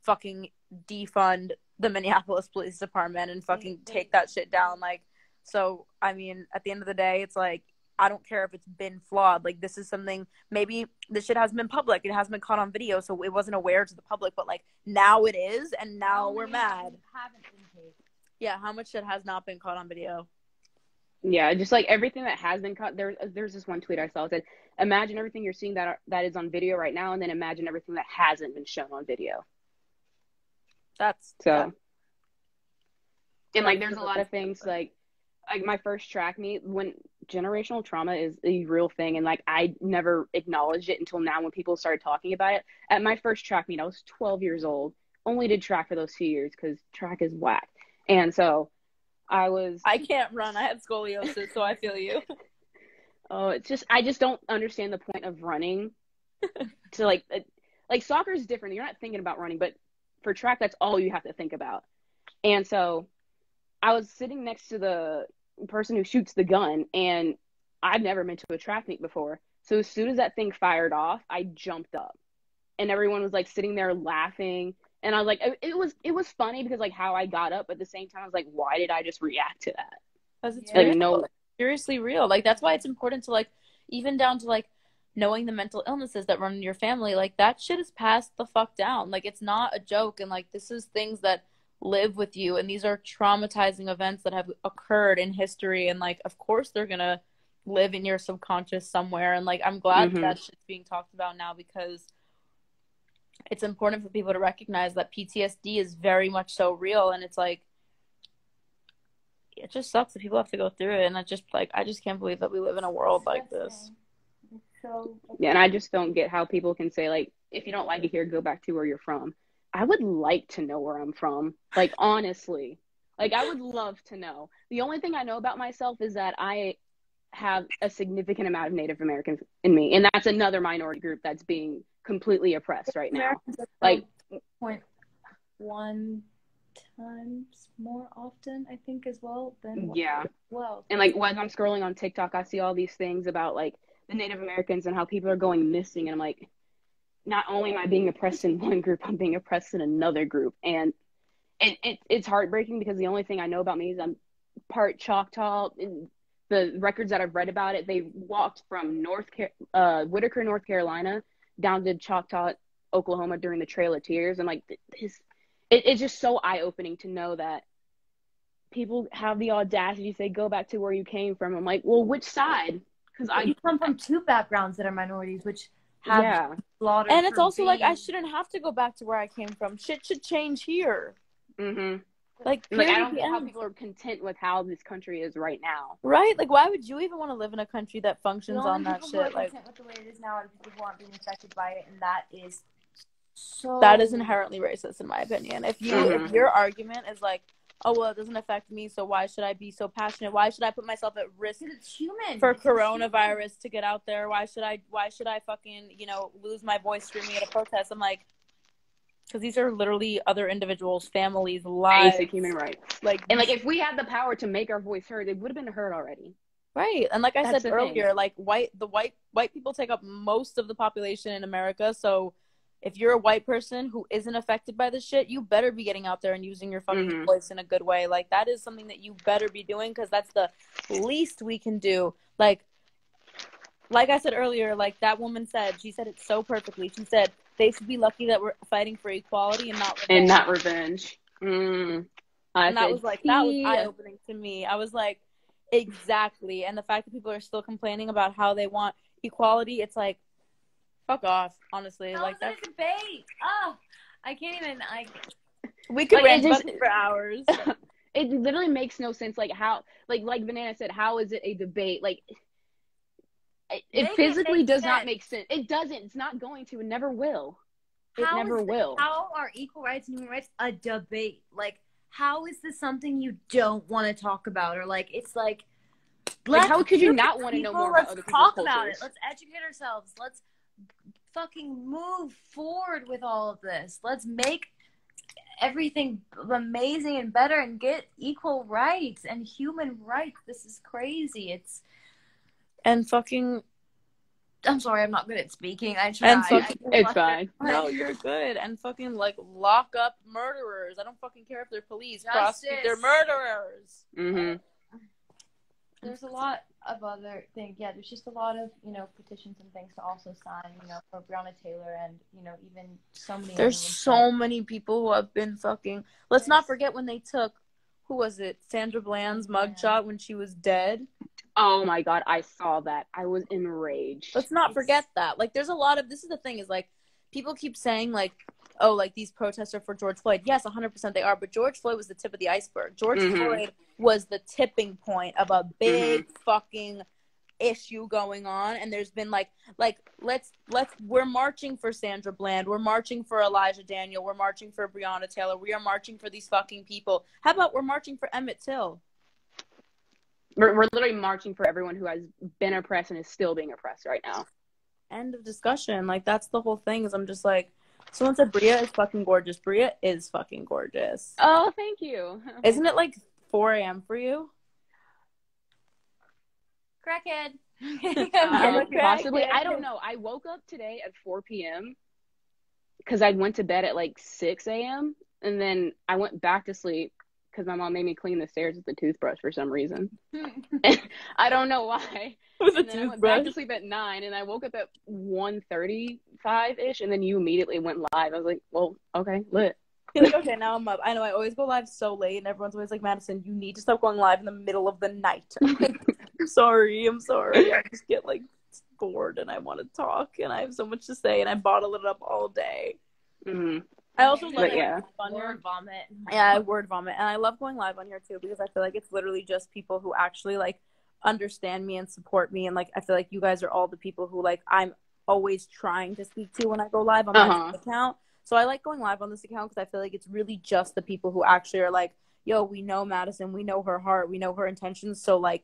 fucking defund the Minneapolis Police Department and fucking take that shit down. Like, so, I mean, at the end of the day, it's like, I don't care if it's been flawed. Like, this is something, maybe this shit hasn't been public. It hasn't been caught on video, so it wasn't aware to the public. But, like, now it is, and now we're mad. Yeah, how much shit has not been caught on video? Yeah, just like everything that has been caught. There's this one tweet I saw that said, imagine everything you're seeing that is on video right now, and then imagine everything that hasn't been shown on video. That's so. Yeah. And, like, there's a lot of things, like my first track meet, when generational trauma is a real thing, and like I never acknowledged it until now when people started talking about it. At my first track meet, I was 12 years old, only did track for those few years because track is whack. And so I can't run, I had scoliosis, so I feel you. Oh, it's just, I just don't understand the point of running to, like, like soccer is different. You're not thinking about running, but for track, that's all you have to think about. And so I was sitting next to the person who shoots the gun, and I've never been to a track meet before. So as soon as that thing fired off, I jumped up, and everyone was like sitting there laughing. And I was like, it was funny because like how I got up, but at the same time, I was like, why did I just react to that? Because it's Like, real. no, Seriously real. Like, that's why it's important to, like, even down to, like, knowing the mental illnesses that run in your family. Like, that shit is passed the fuck down. Like, it's not a joke. And, like, this is things that live with you. And these are traumatizing events that have occurred in history. And, like, of course they're going to live in your subconscious somewhere. And, like, I'm glad that shit's being talked about now, because it's important for people to recognize that PTSD is very much so real. And it's like, it just sucks that people have to go through it. And I just can't believe that we live in a world like this. So yeah, and I just don't get how people can say, like, if you don't like it here, go back to where you're from. I would like to know where I'm from. Like, honestly. Like, I would love to know. The only thing I know about myself is that I have a significant amount of Native Americans in me. And that's another minority group that's being completely oppressed right now. Like, 0.1 times more often, I think, as well than yeah. well. And like when I'm scrolling on TikTok, I see all these things about like the Native Americans and how people are going missing. And I'm like, not only am I being oppressed in one group, I'm being oppressed in another group. And it's heartbreaking because the only thing I know about me is I'm part Choctaw. And the records that I've read about it, they walked from Whitaker, North Carolina, down to Choctaw, Oklahoma during the Trail of Tears. And like it's just so eye-opening to know that people have the audacity to say, go back to where you came from. I'm like, well, which side? Because You come from two backgrounds that are minorities, which have slaughtered. And it's also like, I shouldn't have to go back to where I came from. Shit should change here. Like I don't get how people are content with how this country is right now. Right? Like, why would you even want to live in a country that functions on that shit? Like, content with the way it is now, and people who aren't being affected by it, and that is that is inherently racist, in my opinion. If your argument is like, oh well, it doesn't affect me, so why should I be so passionate? Why should I put myself at risk for coronavirus to get out there? Why should I fucking, lose my voice screaming at a protest? I'm like, because these are literally other individuals, families, lives, basic human rights. And if we had the power to make our voice heard, it would have been heard already. Right. And like I said earlier, like white people take up most of the population in America, so if you're a white person who isn't affected by this shit, you better be getting out there and using your fucking voice in a good way. Like, that is something that you better be doing, because that's the least we can do. Like I said earlier, like that woman said, she said it so perfectly. She said they should be lucky that we're fighting for equality and not revenge. And that was eye-opening to me. I was like, exactly. And the fact that people are still complaining about how they want equality, it's like, fuck off, honestly. How like, that's a debate. Oh, I can't even. We could rant about it for hours. It literally makes no sense. Like how, like Banana said, how is it a debate? Like it physically does not make sense. It doesn't. It's not going to. It never will. It never will. How are equal rights and human rights a debate? Like, how is this something you don't want to talk about? Or like, it's like how could you not want to know more about other people's cultures? Let's talk cultures? about it. Let's educate ourselves. Let's fucking move forward with all of this. Let's make everything amazing and better and get equal rights and human rights. This is crazy. I'm sorry, I'm not good at speaking. I try. It's fine. No, you're good. And fucking like lock up murderers. I don't fucking care if they're police. Prosecute, they're murderers. There's a lot of other things. Yeah, there's just a lot of, petitions and things to also sign, for Breonna Taylor and, even so many. There's so many people who have been fucking. Let's not forget when they took, who was it? Sandra Bland's mugshot when she was dead. Oh my God, I saw that. I was enraged. Let's not forget that. Like, there's a lot of, this is the thing, is like, people keep saying like, oh, like these protests are for George Floyd. Yes, 100% they are, but George Floyd was the tip of the iceberg. George Floyd was the tipping point of a big fucking issue going on, and there's been like we're marching for Sandra Bland, we're marching for Elijah Daniel, we're marching for Breonna Taylor, we are marching for these fucking people. How about we're marching for Emmett Till? We're literally marching for everyone who has been oppressed and is still being oppressed right now. End of discussion. Like, that's the whole thing, is I'm just like, Someone said Bria is fucking gorgeous. Bria is fucking gorgeous. Oh, thank you. Isn't it like 4 a.m. for you? Crackhead. I'm a Possibly. crackhead. I don't know. I woke up today at 4 p.m. because I went to bed at like 6 a.m. and then I went back to sleep because my mom made me clean the stairs with a toothbrush for some reason. And I don't know why. With a And then I went back to toothbrush. sleep at 9 and I woke up at 1:35-ish and then you immediately went live. I was like, well, okay, lit. You're like, okay, now I'm up. I know I always go live so late, and everyone's always like, Madison, you need to stop going live in the middle of the night. I'm like, I'm sorry. I just get like bored and I want to talk, and I have so much to say, and I bottle it up all day. Mm-hmm. I also love But yeah. on your Word vomit. Yeah, I word vomit. And I love going live on here too because I feel like it's literally just people who actually like understand me and support me. And like I feel like you guys are all the people who like I'm always trying to speak to when I go live on my account. So I like going live on this account because I feel like it's really just the people who actually are like, yo, we know Madison, we know her heart, we know her intentions. So like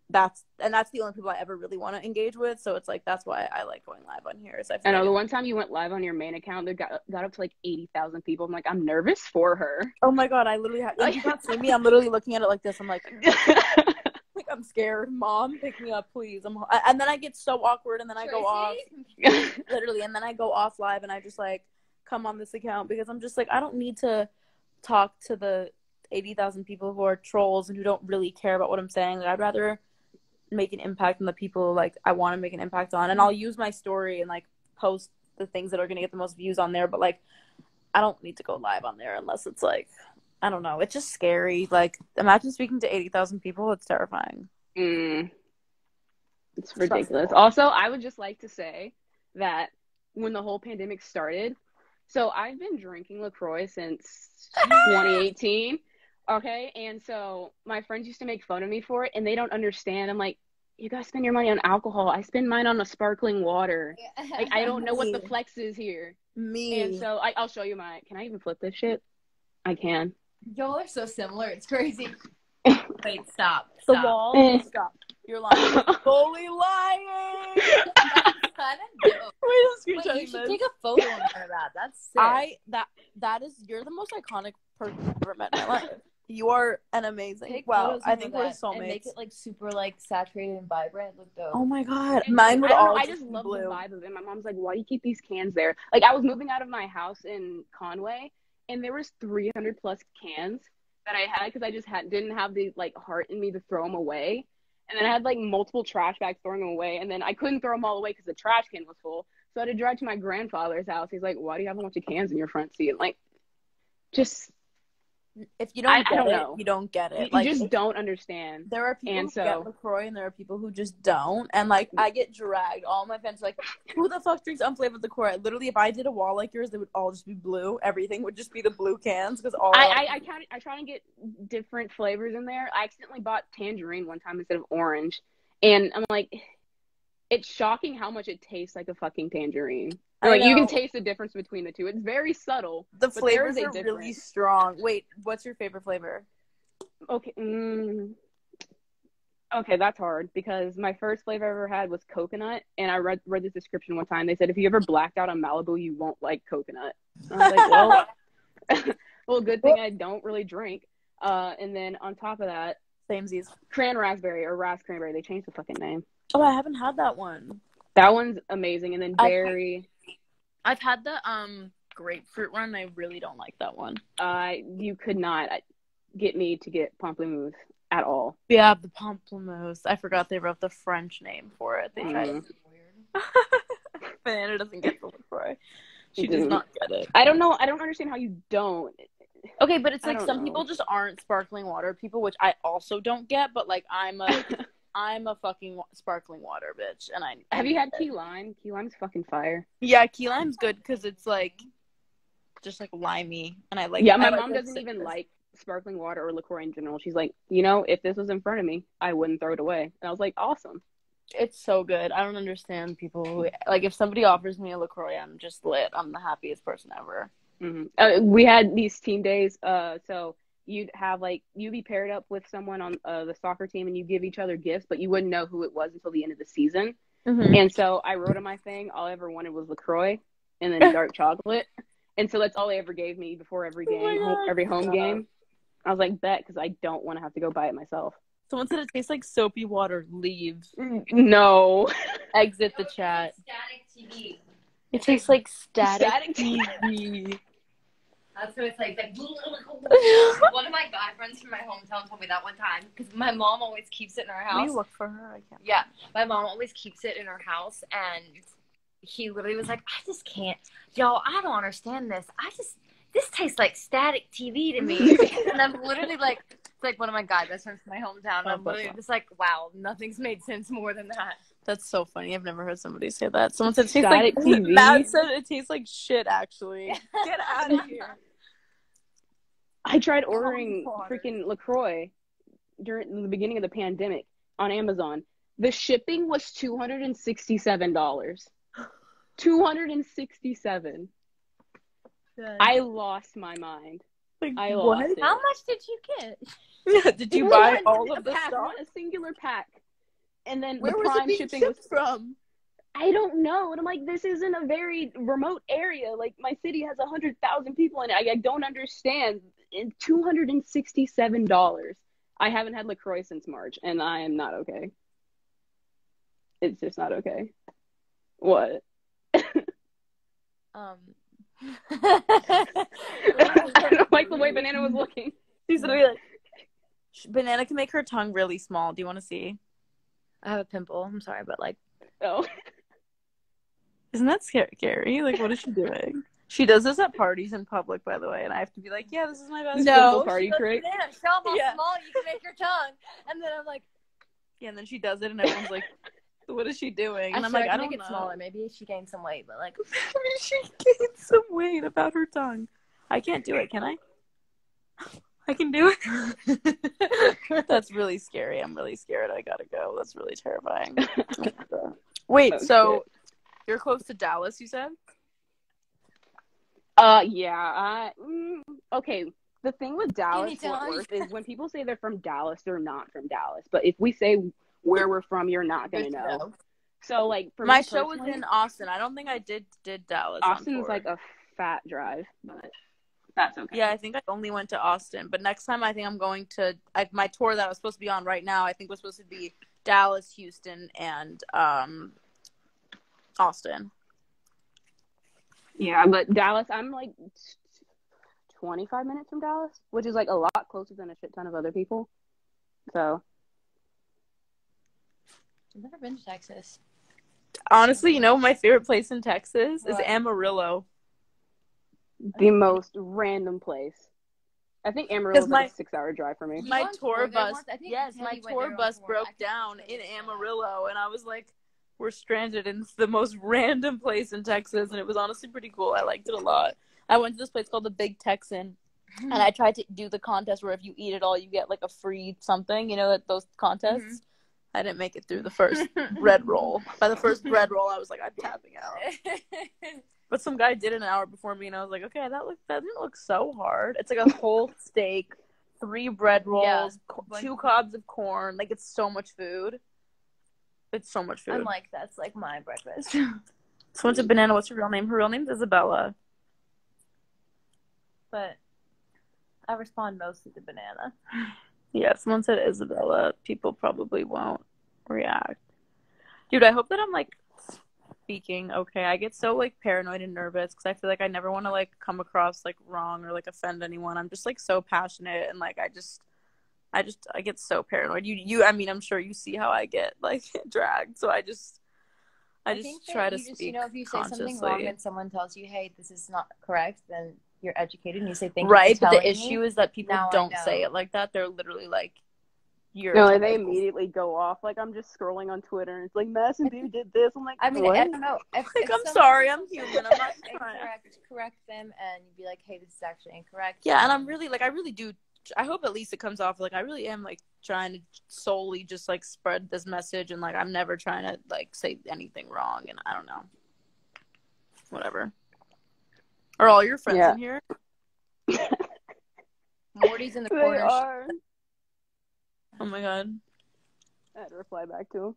that's the only people I ever really want to engage with. So it's like that's why I like going live on here. So I know the one time you went live on your main account, they got up to like 80,000 people. I'm like, I'm nervous for her. Oh my god, I literally have. Like, you can't see me. I'm literally looking at it like this. I'm like, I'm scared. Mom, pick me up, please. And then I get so awkward, and then I go off. Literally, and then I go off live, and I just like come on this account because I'm just like I don't need to talk to the 80,000 people who are trolls and who don't really care about what I'm saying. Like, I'd rather make an impact on the people like I want to make an impact on, and I'll use my story and like post the things that are going to get the most views on there, but like I don't need to go live on there unless it's like I don't know, it's just scary. Like imagine speaking to 80,000 people. It's terrifying. It's ridiculous. Also, I would just like to say that when the whole pandemic started, so I've been drinking LaCroix since 2018. Okay, and so my friends used to make fun of me for it, and they don't understand. I'm like, you guys spend your money on alcohol. I spend mine on a sparkling water. Like, I don't know what the flex is here. And so I'll show you my. Can I even flip this shit? I can. Y'all are so similar. It's crazy. Wait, stop. The wall. Stop. You're lying. Fully lying. That's kind of dope. Wait, I'm Wait, you screenshotting should this. take a photo of that. That's sick. That is you're the most iconic person I've ever met in my life. You are an amazing. Take Wow, photos I of think that we're soulmates. and make it like super like saturated and vibrant. Look dope. Oh my god, And mine would I don't all know, I just be love blue. the vibe of it. My mom's like, why do you keep these cans there? Like, I was moving out of my house in Conway, and there was 300 plus cans that I had because I just didn't have the like heart in me to throw them away. And then I had like multiple trash bags throwing them away, and then I couldn't throw them all away because the trash can was full. So I had to drive to my grandfather's house. He's like, why do you have a bunch of cans in your front seat? And like, just If you don't I get don't it, know. you don't get it. you just don't understand. There are people And who so- get LaCroix and there are people who just don't. And like I get dragged. All my friends are like, who the fuck drinks unflavored LaCroix? Literally, if I did a wall like yours, they would all just be blue. Everything would just be the blue cans because all I try to get different flavors in there. I accidentally bought tangerine one time instead of orange. And I'm like, it's shocking how much it tastes like a fucking tangerine. Like, you can taste the difference between the two. It's very subtle. the but flavors there are is a really difference. strong. Wait, what's your favorite flavor? Okay. Okay, that's hard because my first flavor I ever had was coconut, and I read this description one time. They said if you ever blacked out on Malibu, you won't like coconut. I was like, well, well, good thing I don't really drink. And then on top of that, Samesies. cran raspberry or ras cranberry. They changed the fucking name. Oh, I haven't had that one. That one's amazing. And then berry. I've had the grapefruit one. I really don't like that one. You could not get me to get pamplemousse at all. Yeah, the pamplemousse. I forgot they wrote the French name for it. They tried. Banana doesn't get the LaCroix. She does not get it. I don't know. I don't understand how you don't. Okay, but it's like don't some know. people just aren't sparkling water people, which I also don't get. But like I'm a fucking sparkling water bitch, and I Have you had key lime? Key lime's fucking fire. Yeah, key lime's good because it's like just like limey, and I like. Yeah, my I like mom the doesn't even citrus. like sparkling water or LaCroix in general. She's like, if this was in front of me, I wouldn't throw it away. And I was like, awesome. It's so good. I don't understand people who like if somebody offers me a LaCroix, I'm just lit. I'm the happiest person ever. Mm-hmm. We had these team days. So you'd be paired up with someone on the soccer team, and you give each other gifts, but you wouldn't know who it was until the end of the season. Mm-hmm. And so I wrote on my thing, all I ever wanted was LaCroix. and then dark chocolate. And so that's all they ever gave me before every game, every home game. I was like, bet, because I don't want to have to go buy it myself. Someone said it tastes like soapy water. Leave. No. Exit the chat. Static TV. It tastes like Static TV. That's what it's like. One of my guy friends from my hometown told me that one time because my mom always keeps it in our house. Will you look for her? I can't. Yeah, my mom always keeps it in her house, and he literally was like, I just can't. Yo, I don't understand this. This tastes like static TV to me. And I'm literally like, it's like one of my guy best friends from my hometown. And I'm literally just like, wow, nothing's made sense more than that. That's so funny. I've never heard somebody say that. Someone said it tastes Static like TV. Matt said it tastes like shit, actually. Get out of here. I tried ordering freaking LaCroix during the beginning of the pandemic on Amazon. The shipping was $267. $267. I lost my mind. Like, I lost it. How much did you get? Did you buy all of the pack, stuff? a singular pack? And then Where the was prime it being shipping shipped was from? I don't know. And I'm like, this isn't a very remote area. Like, my city has 100,000 people in it. I don't understand. And $267. I haven't had LaCroix since March, and I am not okay. It's just not okay. What? I don't like the way Banana was looking. She's gonna be like, Banana can make her tongue really small. Do you want to see? I have a pimple. I'm sorry, but like, Oh. Isn't that scary? Like, what is she doing? She does this at parties in public, by the way, and I have to be like, yeah, this is my best No. Party trick. Banana, show them how Yeah. small you can make your tongue. And then I'm like, Yeah, and then she does it, and everyone's like, what is she doing? And I'm sure like, I I can don't make know. it smaller. Maybe she gained some weight, but like, Maybe she gained some weight about her tongue. I can't do it, can I? I can do it. That's really scary. I'm really scared. I gotta go. That's really terrifying. Wait, so you're close to Dallas, you said? Yeah. Okay. The thing with Dallas Fort Anytime. Worth is when people say they're from Dallas, they're not from Dallas. But if we say where we're from, you're not gonna know. So like, for My me show was personally, in Austin. I don't think I did Dallas. Austin's like a fat drive, but that's okay. Yeah, I think I only went to Austin. But next time, I think I'm going to my tour that I was supposed to be on right now. I think was supposed to be Dallas, Houston, and Austin. Yeah, but Dallas, I'm like 25 minutes from Dallas, which is like a lot closer than a shit ton of other people. So I've never been to Texas. Honestly, you know, my favorite place in Texas is What? Amarillo. the most random place. I think Amarillo is like a 6-hour drive for me. My on tour tour there bus, once? I think yes, Teddy my went tour there on bus tour. I broke think down he in said that. Amarillo, and I was like, we're stranded in the most random place in Texas, and it was honestly pretty cool. I liked it a lot. I went to this place called the Big Texan, and I tried to do the contest where if you eat it all, you get like a free something, you know, that those contests. Mm-hmm. I didn't make it through the first bread roll. By the first bread roll, I was like, I'm tapping out. But some guy did it an hour before me, and I was like, okay, that didn't look so hard. It's like a whole steak, 3 bread rolls, 2 cobs of corn. Like, it's so much food. It's so much food. I'm like, that's like my breakfast. Someone said, Banana, what's her real name? Her real name's Isabella. But I respond mostly to Banana. Yeah, someone said Isabella. People probably won't react. Dude, I hope that I'm, like, speaking okay. I get so, like, paranoid and nervous because I feel like I never want to, like, come across, like, wrong or, like, offend anyone. I'm just, like, so passionate and, like, I get so paranoid. I mean, I'm sure you see how I get, like, dragged. So I just think try that to you just, speak you know, if you say consciously. something wrong and someone tells you, hey, this is not correct, then you're educated and you say thank right, you for but the telling issue me. is that people Now I don't know. say it like that. They're literally like, you're No, like, they immediately go off. Like, I'm just scrolling on Twitter, and it's like, Madison Beer did this. I'm like, I mean, what? I don't know. like, if I'm someone sorry, says I'm something human. I'm not that's trying. incorrect, correct them, and you'd be like, hey, this is actually incorrect. Yeah, and I'm really, like, I really do. I hope at least it comes off. Like, I really am, like, trying to solely just, like, spread this message. And, like, I'm never trying to, like, say anything wrong. And I don't know. Whatever. Are all your friends in here? Morty's in the They corner. are. Oh, my God. I had to reply back to him.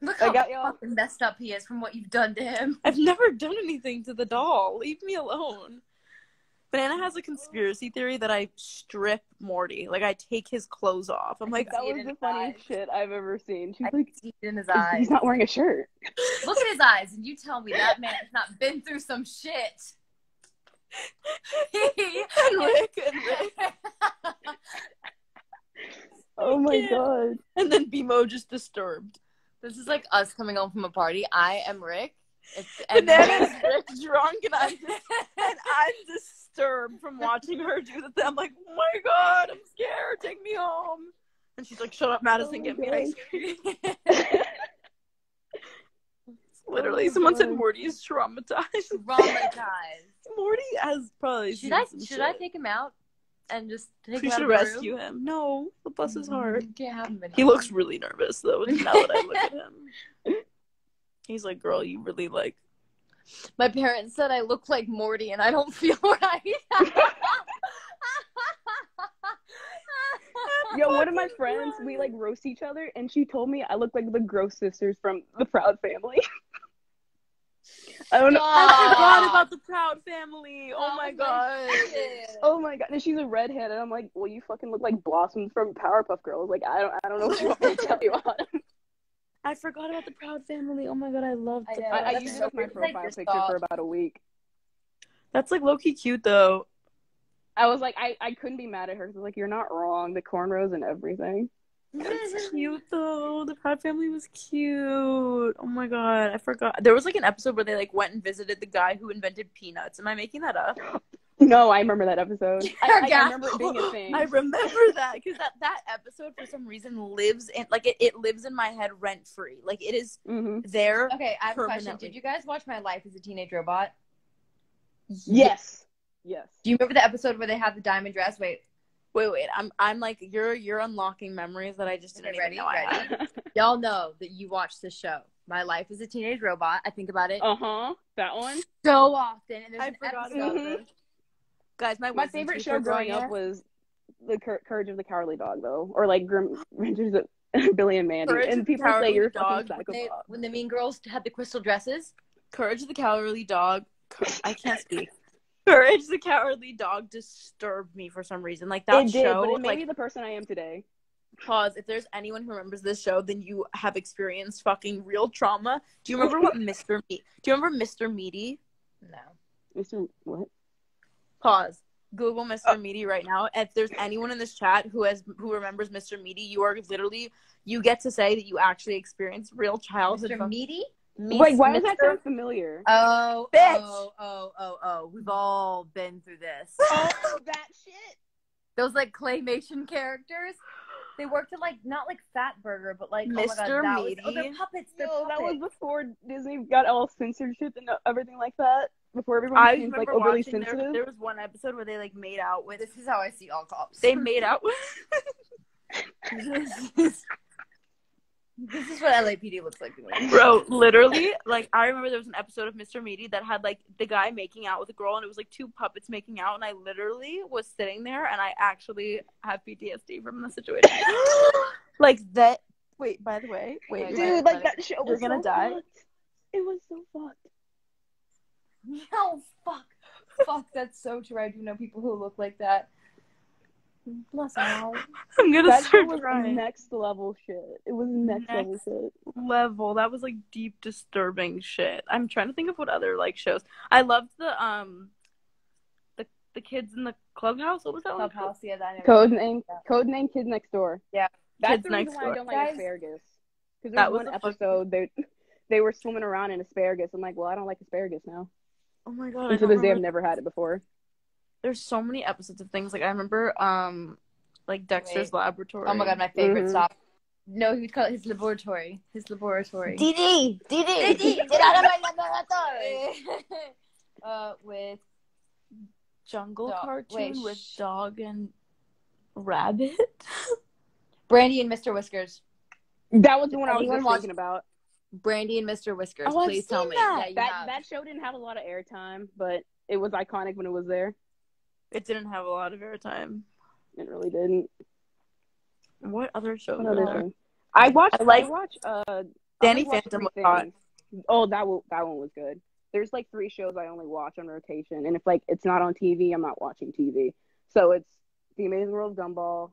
Look I how got y'all. fucking messed up he is from what you've done to him. I've never done anything to the doll. Leave me alone. Banana has a conspiracy theory that I strip Morty. Like, I take his clothes off. I'm like, That see it was in the his funniest eyes. shit I've ever seen. She's I like, see it in his eyes. he's not wearing a shirt. Look at his eyes, and you tell me that man has not been through some shit. and Rick. Oh my Yeah. god. And then BMO just disturbed. This is like us coming home from a party. I am Rick. Banana's Rick drunk, and I'm disturbed from watching her do the thing. I'm like, oh my god, I'm scared. Take me home. And she's like, shut up, Madison. Oh Get my me ice cream. Literally, Oh my someone said God. Morty is traumatized. Traumatized. Morty has probably Should seen I some take him out and just take We him out should of the rescue room? him. No, bless his heart. You can't have him anymore. He looks really nervous though. Now that I look at him, he's like, "Girl, you really like." My parents said I look like Morty, and I don't feel right. Yo, one of my friends, we like roast each other, and she told me I look like the Gross sisters from the Proud Family. I don't know. I forgot about the Proud Family. Oh my god. Oh my god, and she's a redhead, and I'm like, well, you fucking look like Blossom from Powerpuff Girls. Like, I don't know what you want me to tell you about him. I forgot about the Proud Family. Oh my god, I love the I know. Proud I Family. used it so as my weird. It's like profile your picture thought. for about a week. That's like low key cute though. I was like, I couldn't be mad at her because like, you're not wrong. The cornrows and everything. That's cute though. The Proud Family was cute. Oh my god, I forgot. There was like an episode where they like went and visited the guy who invented peanuts. Am I making that up? No, I remember that episode. I remember it being a thing. I remember that because that episode for some reason lives in like it lives in my head rent free. Like it is there. Okay, I have a question. permanently. Did you guys watch My Life as a Teenage Robot? Yes. Yes. Do you remember the episode where they have the diamond dress? Wait, I'm like you're unlocking memories that I just didn't even know I had. Y'all know that you watched the show My Life as a Teenage Robot. I think about it That one. so often, and there's I an forgot episode. about this. Guys, my wisdom favorite teeth show are growing growing up was the Courage of the Cowardly Dog, though, or like Adventures of Billy and Mandy. Courage of And the people say Cowardly you're a Dog, fucking psychopath. When the mean girls had the crystal dresses. Courage of the Cowardly Dog. I can't speak. Courage the Cowardly Dog disturbed me for some reason. Like that It did, show, but it made like me the person I am today. pause. If there's anyone who remembers this show, then you have experienced fucking real trauma. Do you remember what Mr. Do you remember Mr. Meaty? No. Mr. What? Pause. Google Mr. Meaty right now. If there's anyone in this chat who remembers Mr. Meaty, you get to say that you actually experienced real childhood. Mr. Meaty? Wait, why does that sound familiar? Oh, Bitch. oh. We've all been through this. Oh, that shit. Those like claymation characters. They worked at like not like Fat Burger, but like Mr. Oh my God, that Meaty. they're puppets. They're No, that was puppets. before Disney got all censorship and everything like that. Before everyone I became remember like overly watching sensitive. there was one episode where they like made out with. This is how I see all cops. They made out with. This is what LAPD looks like to me. Bro, literally, like I remember there was an episode of Mr. Meaty that had like the guy making out with a girl, and it was like two puppets making out, and I literally was sitting there, and I actually have PTSD from the situation. Like that. Wait, by the way, Dude, like that show was You're gonna die. fucked. It was so fucked. No, fuck. That's so true. I do know people who look like that. Bless them. I'm gonna That show start was crying. next level shit. It was next level shit. Level. That was like deep, disturbing shit. I'm trying to think of what other like shows. I loved the kids in the clubhouse. What was that one? Clubhouse, yeah, that I never Code name Kid Next Door. Yeah. That's Kids the Next reason why Door. I don't like Guys, asparagus. Because that there was was one a fucking- episode they were swimming around in asparagus. I'm like, well, I don't like asparagus now. Oh my god! And to this day, I've never had it before. There's so many episodes of things like I remember, like Dexter's Laboratory. Oh my God, my favorite Mhm. stop. No, he would call it his laboratory. Didi, get out of my laboratory. With Jungle Dog. cartoon Wait, with shh. dog and rabbit. Brandy and Mr. Whiskers. That was the one I was Anyone just watch- thinking about. Brandy and Mr. Whiskers. Oh, I've Please tell seen me. that. Yeah, you That have. that show didn't have a lot of airtime, but it was iconic when it was there. It didn't have a lot of airtime. It really didn't. What other shows? What are other there? thing? I watch I like- Days Danny only watched Phantom 3 was hot. things. Oh, that one was good. There's like 3 shows I only watch on rotation, and if like it's not on TV, I'm not watching TV. So it's The Amazing World of Gumball,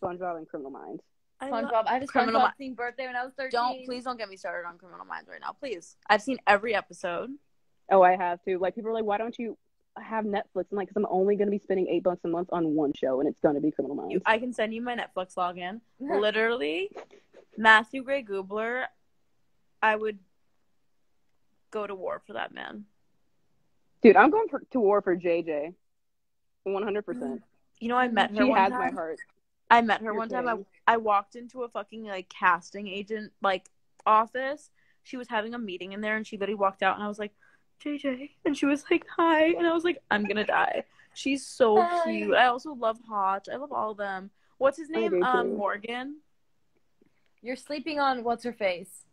SpongeBob, and Criminal Minds. SpongeBob. I had a Criminal SpongeBob themed birthday when I was 13. Please don't get me started on Criminal Minds right now, please. I've seen every episode. Oh, I have to. Like, people are like, why don't you have Netflix? I'm like, because I'm only going to be spending $8 a month on one show, and it's going to be Criminal Minds. I can send you my Netflix login. Literally, Matthew Gray Goobler, I would go to war for that man. Dude, I'm going to war for JJ. 100%. You know, I met her She one has time. my heart. I met her You're one time. kidding. I walked into a fucking like casting agent like office. She was having a meeting in there, and she literally walked out, and I was like, JJ, and she was like, hi, and I was like, I'm gonna die. She's so cute. I also love Hotch. I love all of them. What's his name? do too. Morgan. You're sleeping on what's her face?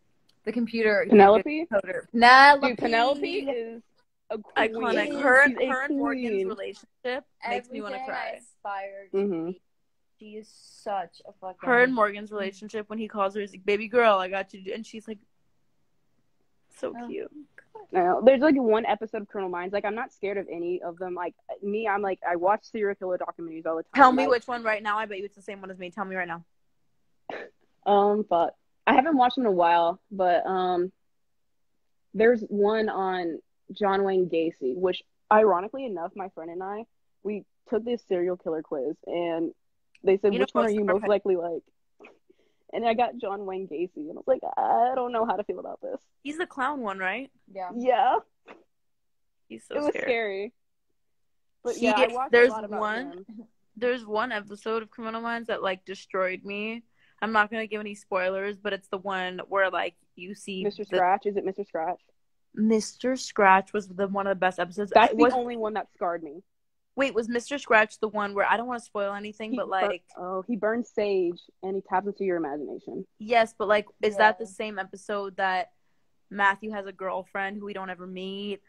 The computer. Penelope? Coder. Penelope. Dude, Penelope is a queen. Iconic. Her She's a and Morgan's queen. relationship makes me want to Everything cry. I aspired to Mhm. be. She is such a fucking. Her and Morgan's relationship, when he calls her, he's like, baby girl, I got you. And she's like, so cute. No, there's like one episode of Criminal Minds. Like, I'm not scared of any of them. Like, me, I'm like, I watch serial killer documentaries all the time. Tell me which one right now. I bet you it's the same one as me. Tell me right now. But I haven't watched them in a while, but there's one on John Wayne Gacy, which ironically enough, my friend and I, we took this serial killer quiz, and they said, which one are you most likely like? And I got John Wayne Gacy, and I was like, I don't know how to feel about this. He's the clown one, right? Yeah. Yeah, He's so it was scary. scary. But yeah, I watched a lot about him. There's one episode of Criminal Minds that like destroyed me. I'm not gonna give any spoilers, but it's the one where like you see Mr. Scratch. Is it Mr. Scratch? Mr. Scratch was one of the best episodes. That's the only one that scarred me. Wait, was Mr. Scratch the one where I don't want to spoil anything, but like he burns sage and he taps into your imagination. yes, but like is that the same episode that Matthew has a girlfriend who we don't ever meet?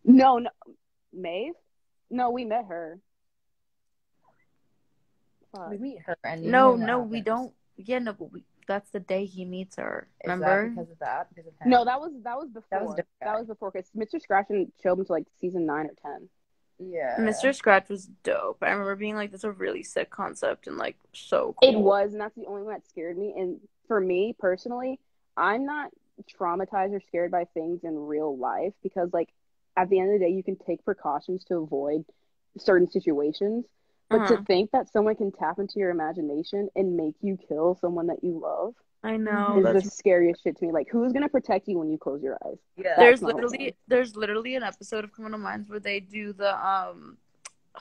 No, Maeve? No, we met her. We meet her and No, we don't. Yeah, no, but that's the day he meets her. Remember? Is that because of that? Because of him? No, that was before. That was a different guy. That was before because Mr. Scratch didn't show up until like season 9 or 10. Yeah. Mr. Scratch was dope. I remember being like, that's a really sick concept and like so cool. It was, and that's the only one that scared me. And for me personally, I'm not traumatized or scared by things in real life because like at the end of the day, you can take precautions to avoid certain situations. But to think that someone can tap into your imagination and make you kill someone that you love I know. is the scariest shit to me. Like, who's gonna protect you when you close your eyes? Yeah. There's literally an episode of Criminal Minds where they do the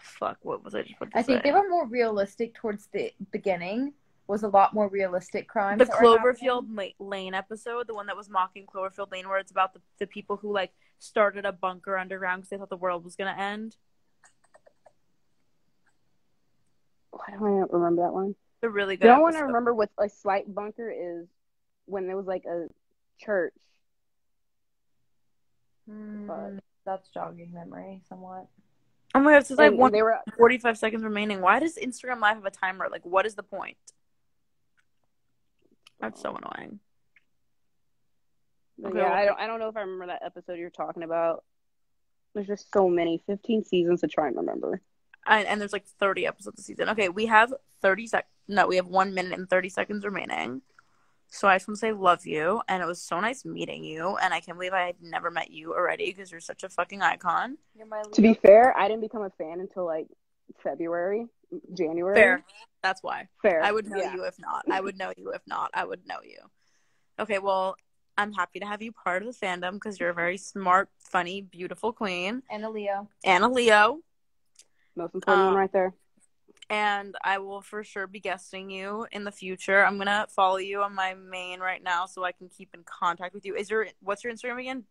fuck, what was I just about to say? I think they were more realistic towards the beginning. Was a lot more realistic crimes. The that were happening. Cloverfield Lane episode, the one that was mocking Cloverfield Lane, where it's about the people who like started a bunker underground because they thought the world was gonna end. Why don't I remember that one? They're really good. The only one I remember with a slight bunker is when there was like a church. But That's jogging memory somewhat. Oh my god, it's just like 45 seconds remaining. Why does Instagram Live have a timer? Like, what is the point? That's so annoying. Okay, yeah, I don't know if I remember that episode you're talking about. There's just so many, 15 seasons to try and remember. And there's like 30 episodes a season. Okay, we have 1 minute and 30 seconds remaining. So I just want to say love you, and it was so nice meeting you, and I can't believe I had never met you already because you're such a fucking icon. To be fair, I didn't become a fan until like January. Fair. That's why. Fair. I would know you if not. I would know you. Okay, well, I'm happy to have you part of the fandom because you're a very smart, funny, beautiful queen. And a Leo. Most important one right there. And I will for sure be guesting you in the future. I'm gonna follow you on my main right now so I can keep in contact with you. What's your Instagram again?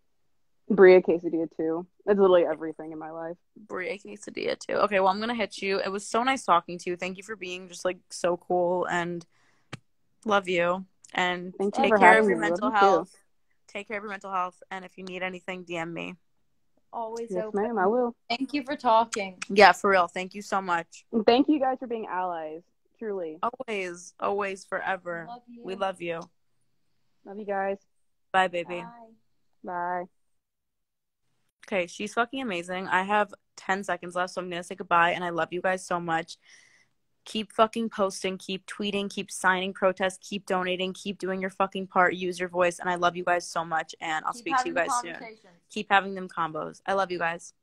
Bria Quesadilla 2. That's literally everything in my life. Bria Quesadilla 2. Okay, well I'm gonna hit you. It was so nice talking to you. Thank you for being just like so cool and love you. And take care of your mental health. Take care of your mental health. And if you need anything, DM me. Always yes, open. ma'am, I will. Thank you for talking. Yeah, for real. Thank you so much. And thank you guys for being allies. Truly. Always, forever. Love you. We love you. Love you guys. Bye, baby. Bye. Bye. Okay, she's fucking amazing. I have 10 seconds left, so I'm going to say goodbye, and I love you guys so much. Keep fucking posting, keep tweeting, keep signing protests, keep donating, keep doing your fucking part, use your voice, and I love you guys so much, and I'll speak to you guys soon. Keep having them combos. I love you guys.